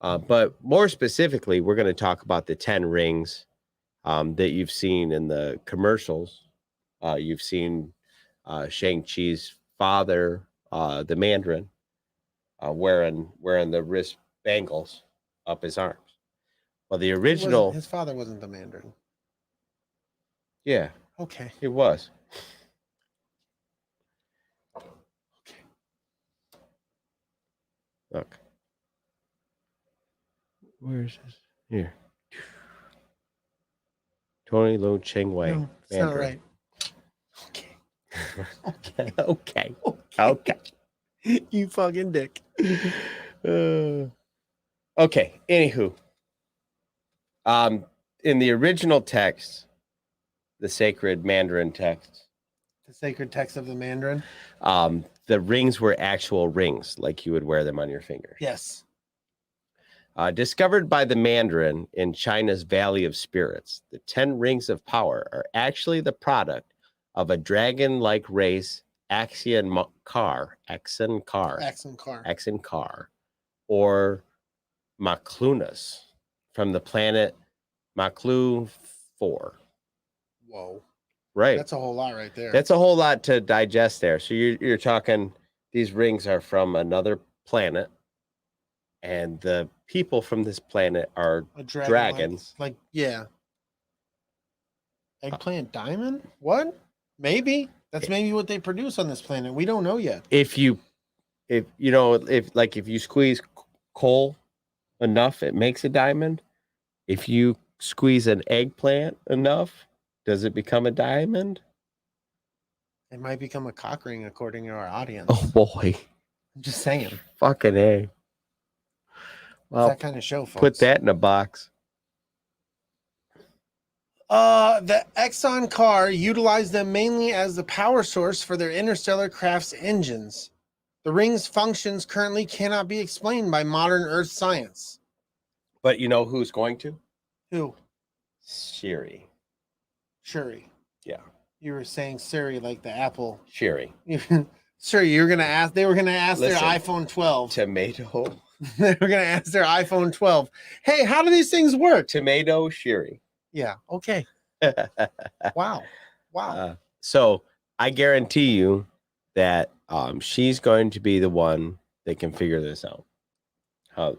But more specifically, we're going to talk about the 10 rings that you've seen in the commercials. You've seen Shang Chi's father, the Mandarin, wearing the wrist bangles up his arms. Well, the original, His father wasn't the Mandarin. yeah, Okay. it was. Look, where's this? Here, Tony Lo Cheng Wei. No, it's not Mandarin. right. Okay. Okay. You fucking dick. Okay. Anywho, in the original text, the sacred Mandarin text, The sacred text of the Mandarin. the rings were actual rings, like you would wear them on your fingers. Yes. Discovered by the Mandarin in China's Valley of Spirits, the 10 rings of power are actually the product of a dragon-like race, Axion Car, or Maclunus, from the planet Maclu 4. Whoa. Right. That's a whole lot right there. That's a whole lot to digest there. So you're talking, these rings are from another planet, and the people from this planet are a dragon, dragons. Like, yeah. Eggplant diamond? What? Maybe. That's maybe what they produce on this planet. We don't know yet. If you squeeze coal enough, it makes a diamond. If you squeeze an eggplant enough, does it become a diamond? It might become a cock ring according to our audience. Oh boy. I'm just saying. Fucking A. Well, It's that kind of show, folks. put that in a box. The Exxon car utilized them mainly as the power source for their interstellar craft's engines. The ring's functions currently cannot be explained by modern Earth science. But you know who's going to? Who? Siri. Shuri. Yeah. You were saying Siri like the Apple. Siri. Siri, you were gonna ask. They were gonna ask Listen, their iPhone 12. Tomato. They were gonna ask their iPhone 12. Hey, how do these things work? Tomato Siri. Yeah. Okay. Wow. So I guarantee you that she's going to be the one that can figure this out.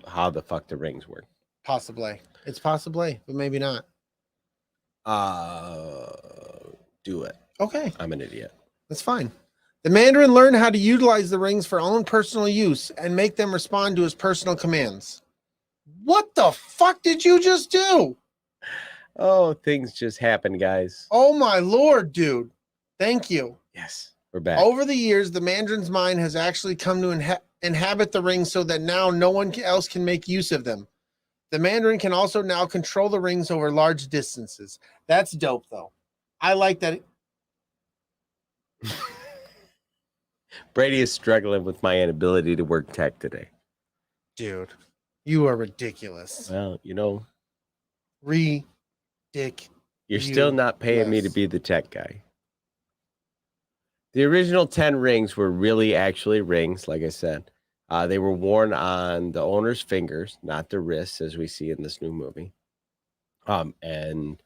How the fuck the rings work. Possibly. It's possibly, but maybe not. Do it. Okay. I'm an idiot. That's fine. The Mandarin learned how to utilize the rings for own personal use and make them respond to his personal commands. What the fuck did you just do? Oh, things just happen, guys. Oh my lord, dude. Thank you. Yes, we're back. Over the years, the Mandarin's mind has actually come to inhabit the rings so that now no one else can make use of them. The Mandarin can also now control the rings over large distances. That's dope, though. I like that. Brady is struggling with my inability to work tech today. Dude, you are ridiculous. Well, Ridiculous. you're still not paying me to be the tech guy. The original 10 rings were really actually rings, like I said. They were worn on the owner's fingers, not the wrists, as we see in this new movie. And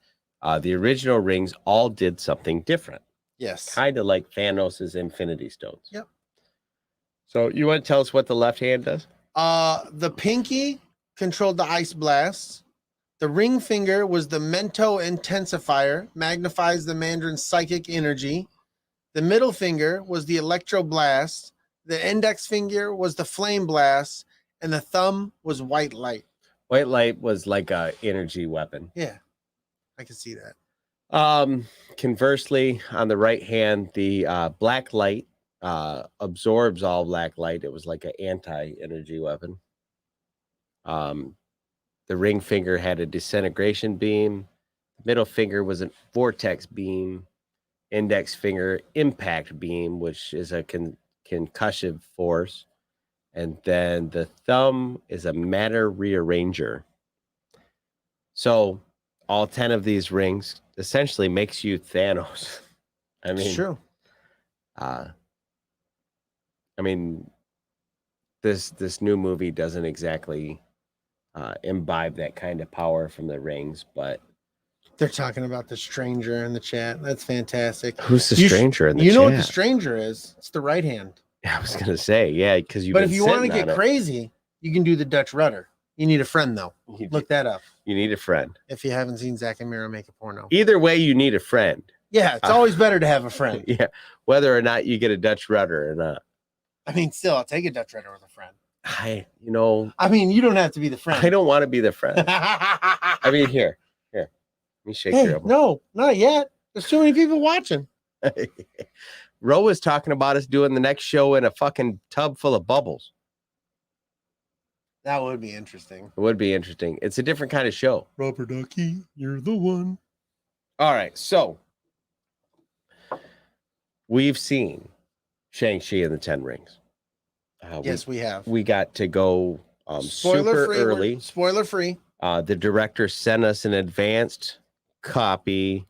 the original rings all did something different. Yes. Kind of like Thanos' Infinity Stones. Yep. So you want to tell us what the left hand does? The pinky controlled the ice blast. The ring finger was the Mento intensifier, magnifies the Mandarin's psychic energy. The middle finger was the electro blast. The index finger was the flame blast, and the thumb was white light. White light was like a energy weapon. Yeah, I can see that. Conversely, on the right hand, the black light absorbs all black light. It was like an anti-energy weapon. The ring finger had a disintegration beam. Middle finger was a vortex beam. Index finger impact beam, which is a concussive force. And then the thumb is a matter rearranger. So all 10 of these rings essentially makes you Thanos. I mean, It's true. This new movie doesn't exactly imbibe that kind of power from the rings. But They're talking about the stranger in the chat. That's fantastic. who's the You sh- stranger in the You chat? know what the stranger is? It's the right hand. I was gonna say, yeah, because But if you want to get crazy, you can do the Dutch rudder. You need a friend though. Look that up You need a friend. if you haven't seen Zach and Mira make a porno. Either way, you need a friend. Yeah, it's always better to have a friend. Yeah, whether or not you get a Dutch rudder or not. I mean, still, I'll take a Dutch rudder with a friend. I You don't have to be the friend. I don't want to be the friend. I mean, here. Let me shake Hey, your elbow. no, not yet. There's too many people watching. Ro was talking about us doing the next show in a fucking tub full of bubbles. That would be interesting. It would be interesting. It's a different kind of show. Rubber ducky, you're the one. All right, so we've seen Shang Chi and the Ten Rings. Yes, we have. We got to go super free. early. Spoiler free. The director sent us an advanced copy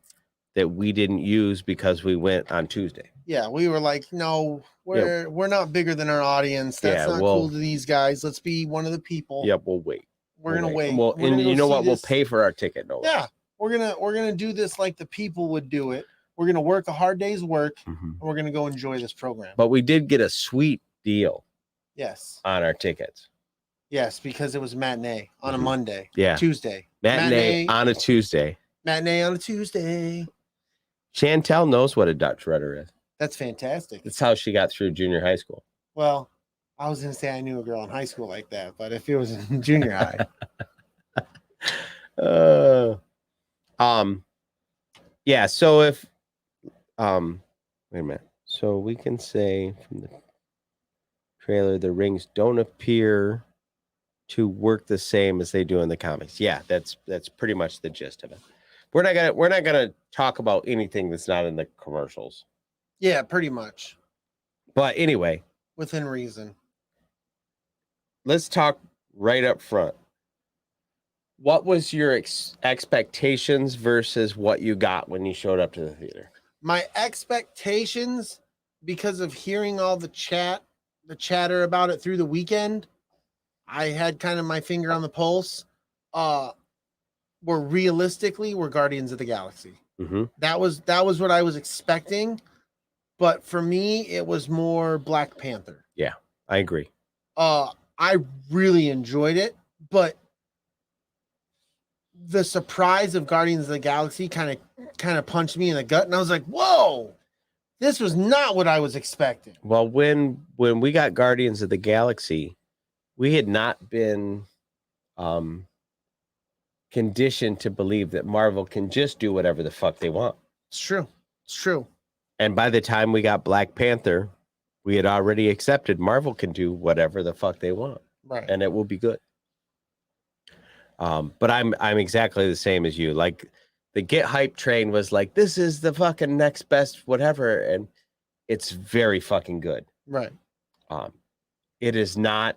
that we didn't use because we went on Tuesday. Yeah, we were like, no, we're not bigger than our audience. That's not cool to these guys. Let's be one of the people. Yep, we'll wait. We're gonna wait. Well, We're and gonna you go know see what? We'll this. pay for our ticket. No. Yeah, we're gonna do this like the people would do it. We're gonna work a hard day's work, and we're gonna go enjoy this program. But we did get a sweet deal. Yes. On our tickets. Yes, because it was matinee on a Monday. Yeah. Tuesday. Matinee on a Tuesday. Matinee on a Tuesday. Chantel knows what a Dutch rudder is. That's fantastic. That's how she got through junior high school. Well, I was gonna say I knew a girl in high school like that, but if it was in junior high. Yeah, so if wait a minute. So we can say from the trailer the rings don't appear to work the same as they do in the comics. Yeah, that's pretty much the gist of it. We're not gonna talk about anything that's not in the commercials. Yeah, pretty much. But anyway, within reason. Let's talk right up front. What was your expectations versus what you got when you showed up to the theater? My expectations, because of hearing all the chatter about it through the weekend, I had kind of my finger on the pulse. Were Guardians of the Galaxy. Mm-hmm. That was what I was expecting, but for me, it was more Black Panther. Yeah, I agree. I really enjoyed it, but the surprise of Guardians of the Galaxy kind of punched me in the gut, and I was like, "Whoa, this was not what I was expecting." Well, when we got Guardians of the Galaxy, we had not been conditioned to believe that Marvel can just do whatever the fuck they want. It's true. It's true. And by the time we got Black Panther, we had already accepted Marvel can do whatever the fuck they want. Right. And it will be good. But I'm exactly the same as you. Like the get hype train was like, this is the fucking next best whatever, and it's very fucking good. Right. It is not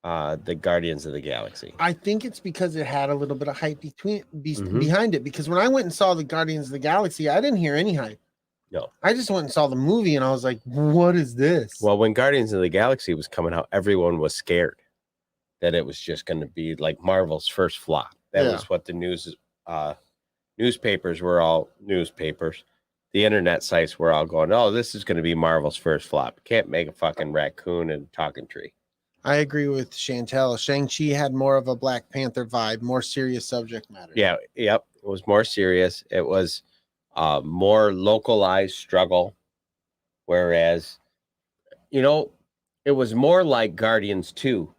the Guardians of the Galaxy. I think it's because it had a little bit of hype behind it. Because when I went and saw the Guardians of the Galaxy, I didn't hear any hype. No. I just went and saw the movie, and I was like, "What is this?" Well, when Guardians of the Galaxy was coming out, everyone was scared that it was just going to be like Marvel's first flop. That was what the newspapers were all newspapers. The internet sites were all going, "Oh, this is going to be Marvel's first flop. Can't make a fucking raccoon and talking tree." I agree with Chantel. Shang-Chi had more of a Black Panther vibe, more serious subject matter. Yeah, yep. It was more serious. It was more localized struggle. Whereas, it was more like Guardians 2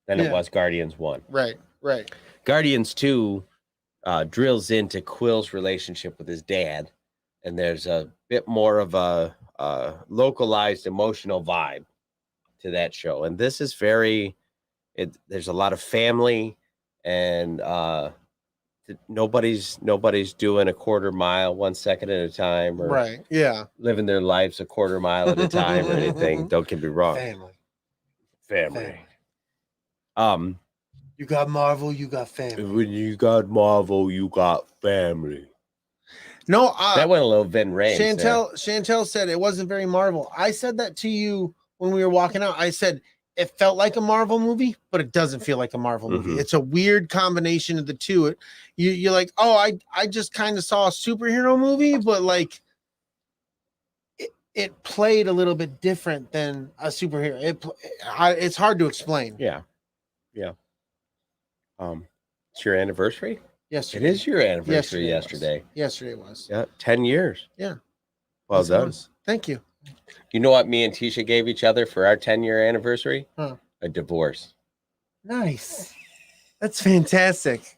than it was Guardians 1. Right. Guardians 2 drills into Quill's relationship with his dad, and there's a bit more of a localized emotional vibe to that show. And this is there's a lot of family, and nobody's doing a quarter mile 1 second at a time, or living their lives a quarter mile at a time or anything. Don't get me wrong. Family. You got Marvel, you got family. When you got Marvel, you got family. No, that went a little Vin Rames. Chantel said it wasn't very Marvel. I said that to you when we were walking out. I said it felt like a Marvel movie, but it doesn't feel like a Marvel movie. Mhm. It's a weird combination of the two. You're like, oh, I just kind of saw a superhero movie, but like it played a little bit different than a superhero. It's hard to explain. Yeah. It's your anniversary. Yesterday. It is your anniversary yesterday. Yesterday was. Yeah, 10 years. Yeah. Well Yes, it done. was. Thank you. You know what me and Tisha gave each other for our 10-year anniversary? Huh. A divorce. Nice. That's fantastic.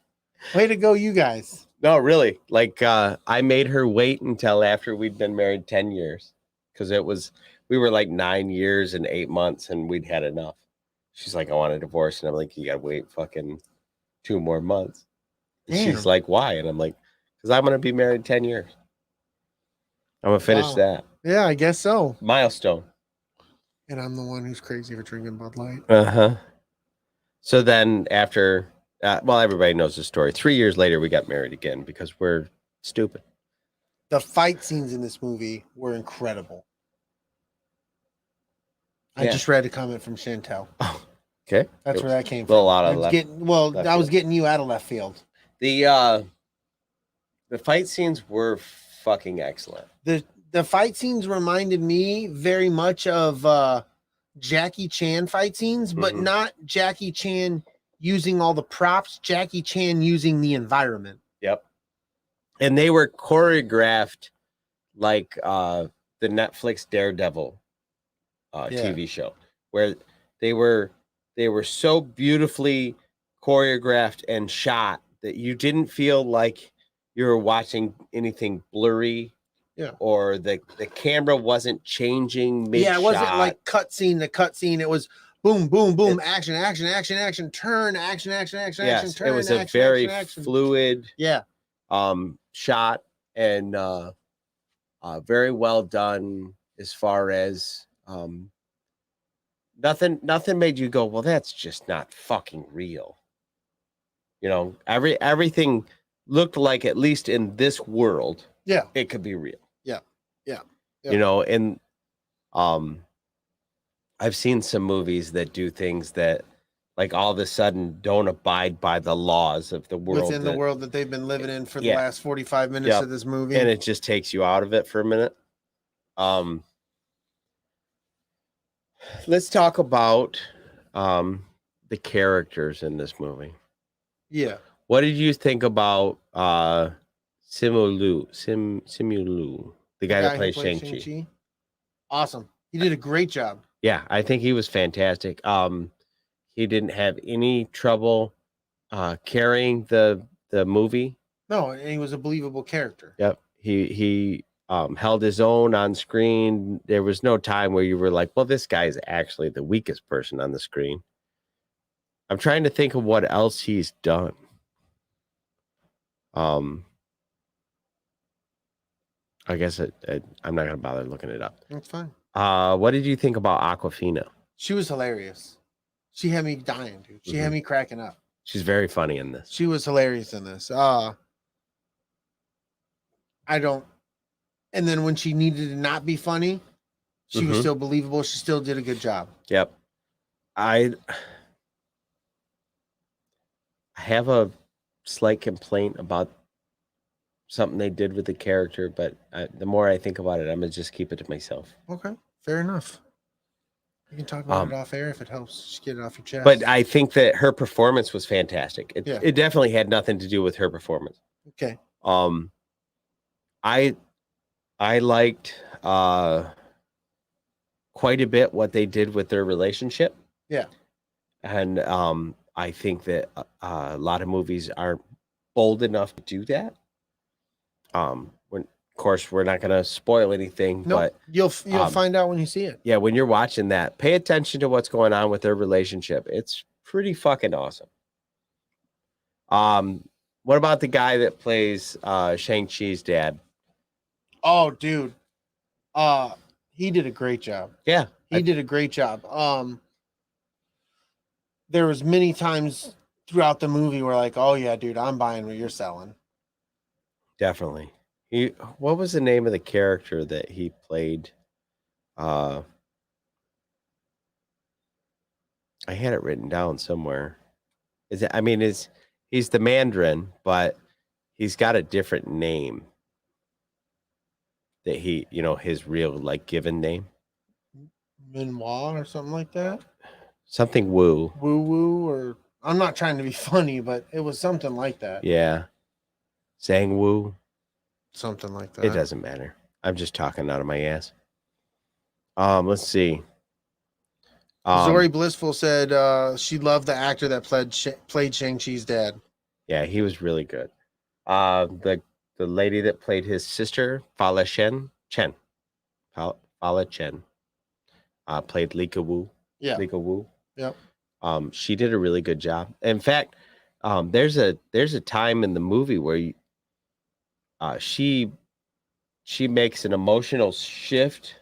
Way to go, you guys. No, really. Like I made her wait until after we'd been married 10 years because we were like 9 years and 8 months and we'd had enough. She's like, I want a divorce. And I'm like, you got to wait fucking 2 more months. And she's like, why? And I'm like, because I'm going to be married 10 years. I'm going to finish that. Yeah, I guess so. Milestone. And I'm the one who's crazy for drinking Bud Light. Uh-huh. So then after, everybody knows the story. 3 years later, we got married again because we're stupid. The fight scenes in this movie were incredible. I just read a comment from Chantel. Oh, okay. That's where that came from. A lot of I was getting you out of left field. The fight scenes were fucking excellent. The fight scenes reminded me very much of Jackie Chan fight scenes, but not Jackie Chan using all the props, Jackie Chan using the environment. Yep. And they were choreographed like the Netflix Daredevil TV show, where they were so beautifully choreographed and shot that you didn't feel like you were watching anything blurry. Yeah. Or the camera wasn't changing mid-shot. Yeah, it wasn't like cutscene to cutscene. It was boom, boom, boom, action, action, action, action, turn, action, action, action, action, turn. It was a very fluid shot and very well done as far as nothing made you go, well, that's just not fucking real. You know, everything looked like, at least in this world, it could be real. You know, and I've seen some movies that do things that like all of a sudden don't abide by the laws of the world. Within the world that they've been living in for the last 45 minutes of this movie. And it just takes you out of it for a minute. Let's talk about the characters in this movie. Yeah. What did you think about Simu Liu, the guy that plays Shang-Chi? Awesome. He did a great job. Yeah, I think he was fantastic. He didn't have any trouble carrying the movie. No, and he was a believable character. Yep. He held his own on screen. There was no time where you were like, well, this guy is actually the weakest person on the screen. I'm trying to think of what else he's done. I guess I'm not going to bother looking it up. That's fine. What did you think about Awkwafina? She was hilarious. She had me dying, dude. She had me cracking up. She's very funny in this. She was hilarious in this. And then when she needed to not be funny, she was still believable. She still did a good job. Yep. I have a slight complaint about something they did with the character, but the more I think about it, I'm gonna just keep it to myself. Okay, fair enough. You can talk about it off air if it helps. Just get it off your chest. But I think that her performance was fantastic. It definitely had nothing to do with her performance. Okay. I liked quite a bit what they did with their relationship. Yeah. And I think that a lot of movies aren't bold enough to do that. Of course, we're not going to spoil anything, but you'll find out when you see it. Yeah, when you're watching that, pay attention to what's going on with their relationship. It's pretty fucking awesome. What about the guy that plays Shang-Chi's dad? Oh, dude. He did a great job. Yeah. He did a great job. There was many times throughout the movie where like, oh yeah, dude, I'm buying what you're selling. Definitely. What was the name of the character that he played? I had it written down somewhere. Is it? I mean, he's the Mandarin, but he's got a different name. That he, his real like given name. Minwa or something like that. Something Wu. Woo woo, or I'm not trying to be funny, but it was something like that. Yeah. Zhang Wu. Something like that. It doesn't matter. I'm just talking out of my ass. Let's see. Zori Blissful said she loved the actor that played Shang-Chi's dad. Yeah, he was really good. The lady that played his sister, Fala Chen, Fala Chen, played Lika Wu. Yeah. Lika Wu. Yep. She did a really good job. In fact, there's a time in the movie where she makes an emotional shift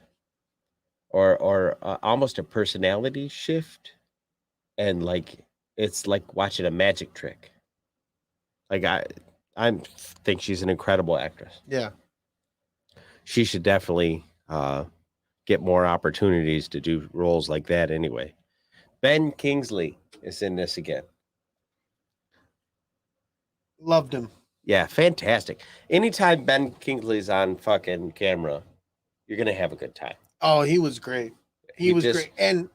or almost a personality shift, and like it's like watching a magic trick. Like I think she's an incredible actress. Yeah. She should definitely get more opportunities to do roles like that anyway. Ben Kingsley is in this again. Loved him. Yeah, fantastic. Anytime Ben Kingsley's on fucking camera, you're going to have a good time. Oh, he was great. He was great. And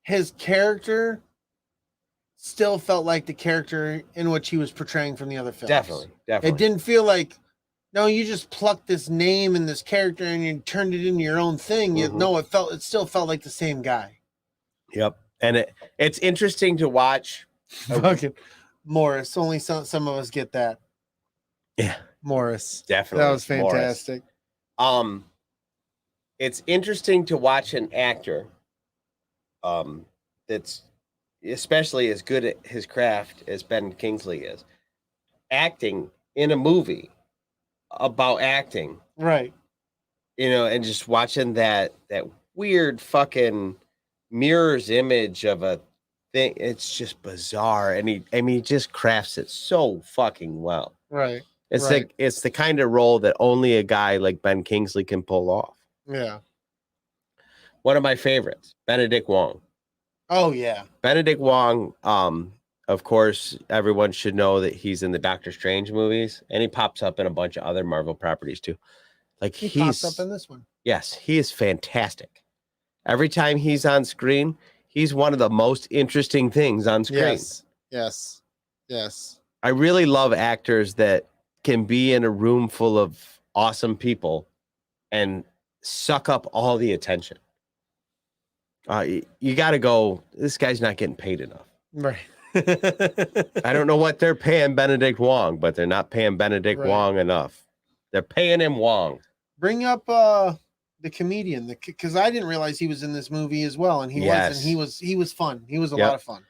his character still felt like the character in which he was portraying from the other films. Definitely. It didn't feel like, no, you just plucked this name and this character and you turned it into your own thing. No, it still felt like the same guy. Yep. And it's interesting to watch. Fucking Morris. Only some of us get that. Yeah. Morris. Definitely. That was fantastic. Morris. It's interesting to watch an actor that's especially as good at his craft as Ben Kingsley is, acting in a movie about acting. Right. And just watching that weird fucking mirror's image of a thing. It's just bizarre. And he just crafts it so fucking well. Right. It's the kind of role that only a guy like Ben Kingsley can pull off. Yeah. One of my favorites, Benedict Wong. Oh yeah. Benedict Wong, of course, everyone should know that he's in the Doctor Strange movies, and he pops up in a bunch of other Marvel properties too. Like he pops up in this one. Yes, he is fantastic. Every time he's on screen, he's one of the most interesting things on screen. Yes. I really love actors that can be in a room full of awesome people and suck up all the attention. You got to go, this guy's not getting paid enough. Right. I don't know what they're paying Benedict Wong, but they're not paying Benedict Wong enough. They're paying him Wong. Bring up the comedian, because I didn't realize he was in this movie as well, and he was fun. He was a lot of fun.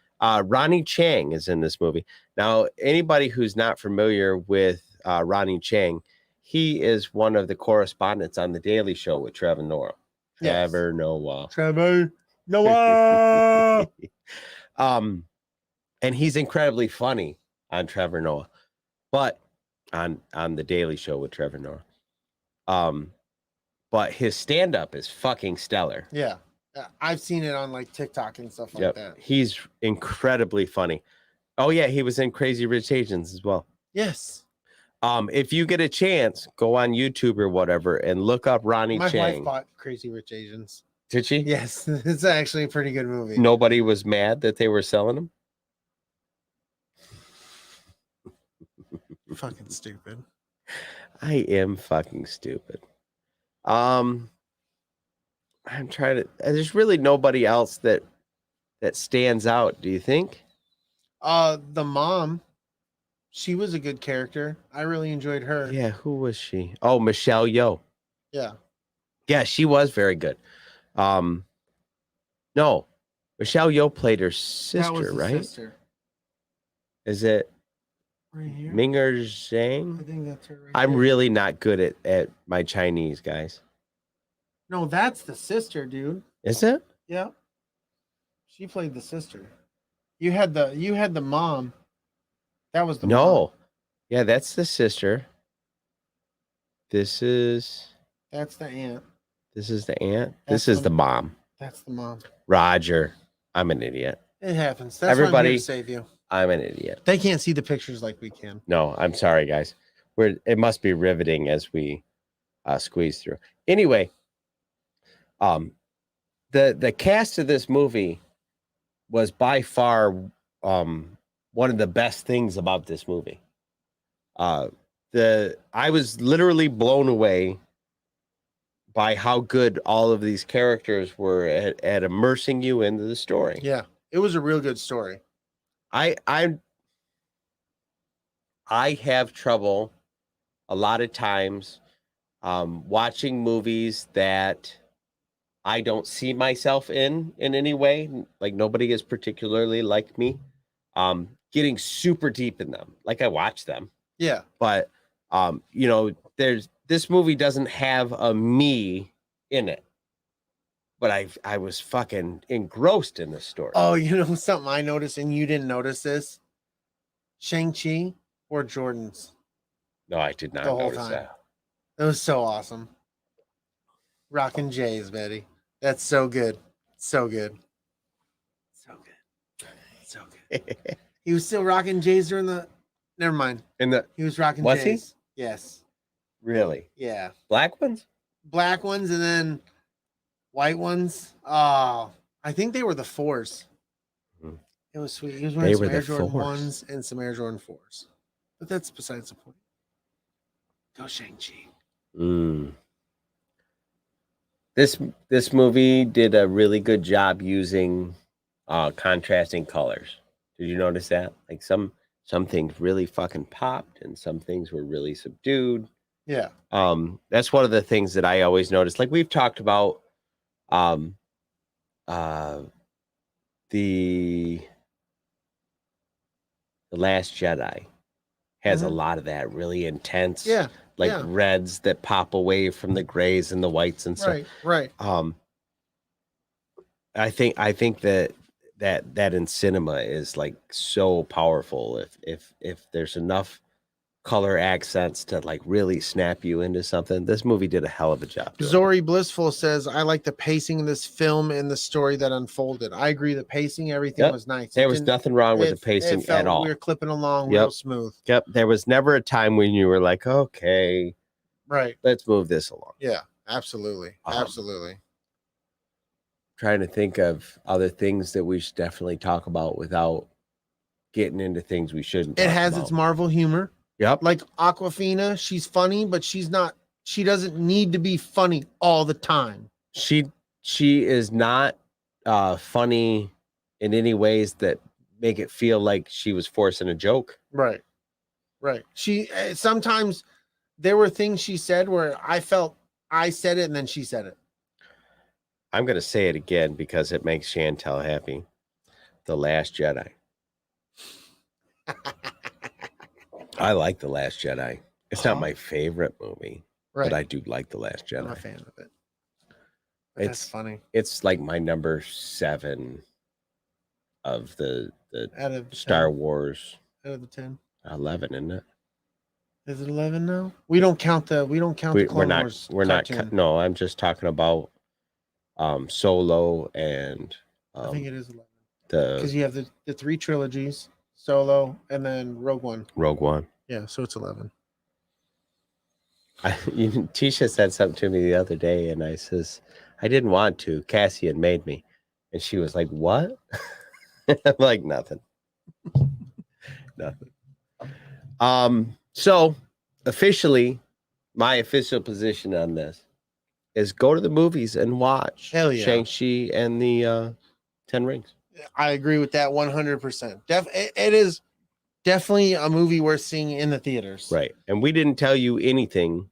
Ronnie Chang is in this movie. Now, anybody who's not familiar with Ronnie Chang, he is one of the correspondents on The Daily Show with Trevor Noah. Trevor Noah. And he's incredibly funny on Trevor Noah, but on The Daily Show with Trevor Noah. But his stand-up is fucking stellar. Yeah. I've seen it on like TikTok and stuff like that. He's incredibly funny. Oh yeah, he was in Crazy Rich Asians as well. Yes. If you get a chance, go on YouTube or whatever and look up Ronnie Chang. My wife bought Crazy Rich Asians. Did she? Yes, it's actually a pretty good movie. Nobody was mad that they were selling them. Fucking stupid. I am fucking stupid. I'm trying to. There's really nobody else that stands out. Do you think? The mom, she was a good character. I really enjoyed her. Yeah, who was she? Oh, Michelle Yeoh. Yeah, she was very good. No, Michelle Yeoh played her sister, right? Sister. Is it right here? Minger Zhang? I think that's her. I'm really not good at my Chinese, guys. No, that's the sister, dude. Is it? Yeah. She played the sister. You had the mom. That was the mom. Yeah, that's the sister. That's the aunt. This is the aunt. This is the mom. That's the mom. Roger. I'm an idiot. It happens. That's why I'm Everybody- here to save you. I'm an idiot. They can't see the pictures like we can. No, I'm sorry, guys. It must be riveting as we squeeze through. Anyway, the cast of this movie was by far one of the best things about this movie. I was literally blown away by how good all of these characters were at immersing you into the story. Yeah, it was a real good story. I have trouble a lot of times watching movies that I don't see myself in any way. Like nobody is particularly like me. Getting super deep in them. Like I watch them. Yeah. But this movie doesn't have a me in it. But I was fucking engrossed in the story. Oh, you know something I noticed and you didn't notice this? Shang Chi wore Jordans. No, I did not The whole notice time. that. That was so awesome. Rockin' J's, Betty. That's so good. So good. So good. So good. He was still rocking J's during the. Never mind. He was rocking Was he? J's. Yes. Really? Yeah. Black ones? Black ones and then white ones. Oh, I think they were the 4s. Mhm. It was sweet. He was wearing They some were Air the Jordan 4s. 1s and some Air Jordan 4s. But that's besides the point. Go Shang-Chi. This movie did a really good job using contrasting colors. Did you notice that? Like some things really fucking popped and some things were really subdued. Yeah. That's one of the things that I always noticed. Like we've talked about the Last Jedi has a lot of that really intense, Yeah. like yeah. reds that pop away from the grays and the whites and stuff. Right. I think that in cinema is like so powerful if there's enough color accents to like really snap you into something. This movie did a hell of a job. Zori Blissful says, I like the pacing of this film and the story that unfolded. I agree. The pacing, everything Yep. was nice. There was nothing wrong with the pacing felt at all. We were clipping along Yep. real smooth. Yep. There was never a time when you were like, okay, Right. let's move this along. Yeah, absolutely. Um, Absolutely. Trying to think of other things that we should definitely talk about without getting into things we shouldn't. It talk has about. its Marvel humor. Yep. Like Aquafina, she's funny, but she doesn't need to be funny all the time. She is not funny in any ways that make it feel like she was forcing a joke. Right. She sometimes there were things she said where I felt I said it and then she said it. I'm going to say it again because it makes Chantel happy. The Last Jedi. I like The Last Jedi. It's not my favorite movie, Right. but I do like The Last Jedi. I'm a fan of it. But that's funny. It's like my number 7 of the Out of Star Wars. Out of the 10. 11, isn't it? Is it 11 now? We don't count the Clone Wars cartoon. No, I'm just talking about Solo and I think it is 11. the Because you have the 3 trilogies, Solo, and then Rogue One. Rogue One. Yeah, so it's 11. Tisha said something to me the other day, and I says, I didn't want to. Cassie had made me. And she was like, what? I'm like, nothing. Nothing. So officially, my official position on this is go to the movies and watch Hell yeah. Shang-Chi and the 10 Rings. I agree with that 100%. It is definitely a movie worth seeing in the theaters. Right. And we didn't tell you anything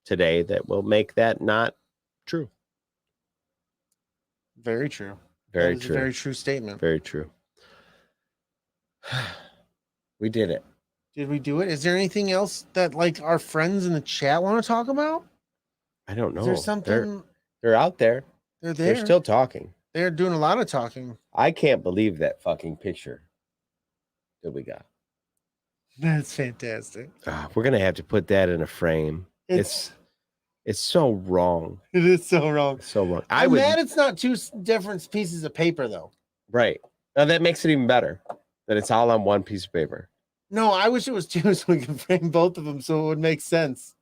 today that will make that not true. Very true. Very That is true. a very true statement. Very true. We did it. Did we do it? Is there anything else that like our friends in the chat want to talk about? I don't know. Is there something They're out there. they're there? They're still talking. They're doing a lot of talking. I can't believe that fucking picture that we got. That's fantastic. We're gonna have to put that in a frame. It's so wrong. It is so wrong. It's so wrong. I'm mad it's not 2 different pieces of paper though. Right. Now that makes it even better that it's all on one piece of paper. No, I wish it was two so we could frame both of them so it would make sense.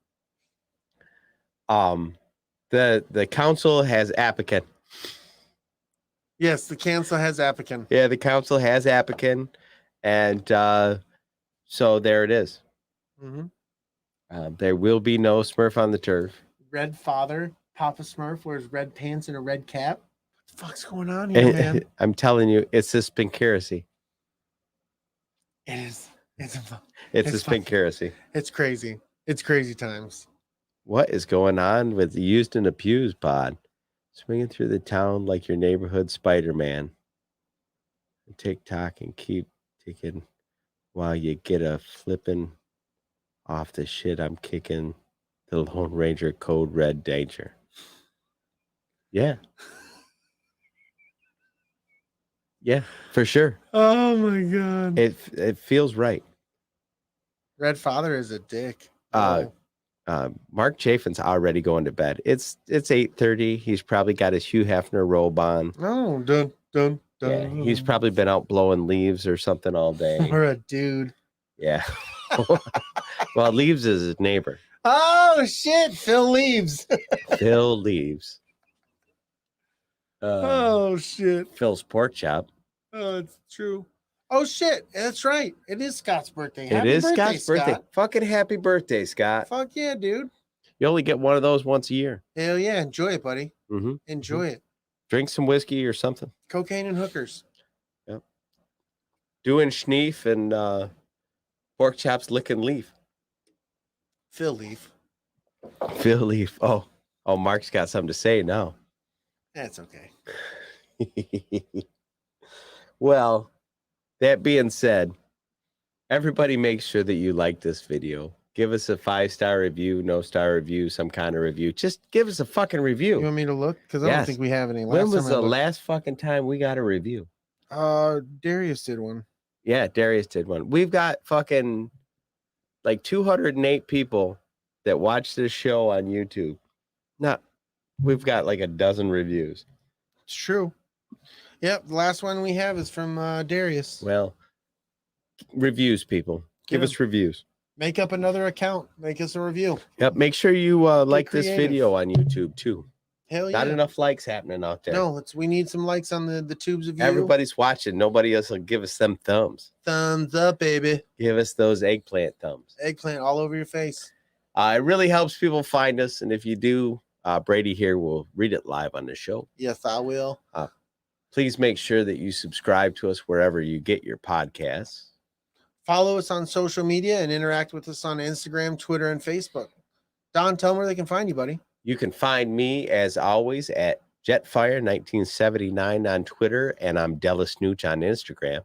The council has applicant. Yes, the council has applicant. Yeah, the council has applicant, and so there it is. Mm-hmm. There will be no Smurf on the turf. Red father, Papa Smurf wears red pants and a red cap. What the fuck's going on here, man? I'm telling you, it's a spinkeracy. It is. It's a fucking- spinkeracy. It's crazy. It's crazy times. What is going on with the Used and Abused pod? Swinging through the town like your neighborhood Spider-Man. TikTok and keep ticking while you get a flipping off the shit I'm kicking. The Lone Ranger Code Red Danger. Yeah. Yeah, for sure. Oh my god. It feels right. Red father is a dick. Mark Chafin's already going to bed. It's 8:30. He's probably got his Hugh Hefner robe on. Oh, dun. Yeah, he's probably been out blowing leaves or something all day. Or a dude. Yeah. Well, Leaves is his neighbor. Oh shit, Phil Leaves. Phil Leaves. Oh shit. Phil's pork chop. Oh, it's true. Oh shit, that's right. It is Scott's birthday. It is Scott's birthday. Scott. Fucking happy birthday, Scott. Fuck yeah, dude. You only get one of those once a year. Hell yeah, enjoy it, buddy. Mm-hmm. Enjoy it. Drink some whiskey or something. Cocaine and hookers. Yep. Doing schneef and pork chops licking leaf. Phil Leaf. Phil Leaf. Oh, Mark's got something to say now. That's okay. Well, that being said, everybody make sure that you like this video. Give us a 5-star review, no star review, some kind of review. Just give us a fucking review. You want me to look? Because I don't think we have any. When was the last fucking time we got a review? Darius did one. Yeah, Darius did one. We've got fucking like 208 people that watch this show on YouTube. We've got like a dozen reviews. It's true. Yep, the last one we have is from Darius. Well, reviews, people. Give us reviews. Make up another account. Make us a review. Yep. Make sure you like this creative. video on YouTube too. Hell yeah. Not enough likes happening out there. No, we need some likes on the tubes of you. Everybody's watching. Nobody else will give us them thumbs. Thumbs up, baby. Give us those eggplant thumbs. Eggplant all over your face. It really helps people find us. And if you do, Brady here will read it live on the show. Yes, I will. Please make sure that you subscribe to us wherever you get your podcasts. Follow us on social media and interact with us on Instagram, Twitter, and Facebook. Don, tell them where they can find you, buddy. You can find me, as always, at Jetfire1979 on Twitter, and I'm DellaSnooch on Instagram.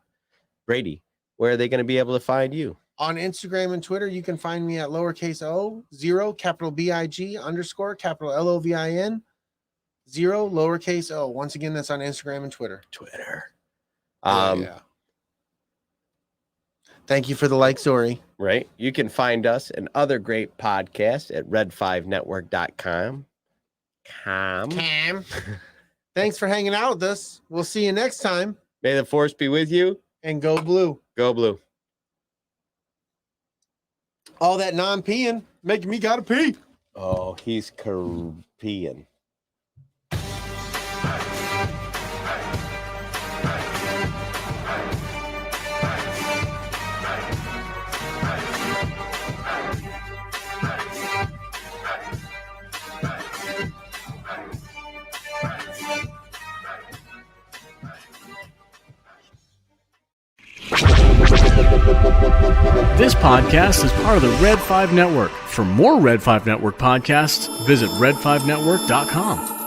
Brady, where are they going to be able to find you? On Instagram and Twitter, you can find me at lowercase o, 0, capital BIG, underscore, capital LOVIN, 0, lowercase o. Once again, that's on Instagram and Twitter. Yeah. Thank you for the like, Zori. Right. You can find us and other great podcasts at red5network.com. Thanks for hanging out with us. We'll see you next time. May the force be with you. And go blue. Go blue. All that non-peeing making me gotta pee. Oh, he's peeing. This podcast is part of the Red 5 Network. For more Red 5 Network podcasts, visit red5network.com.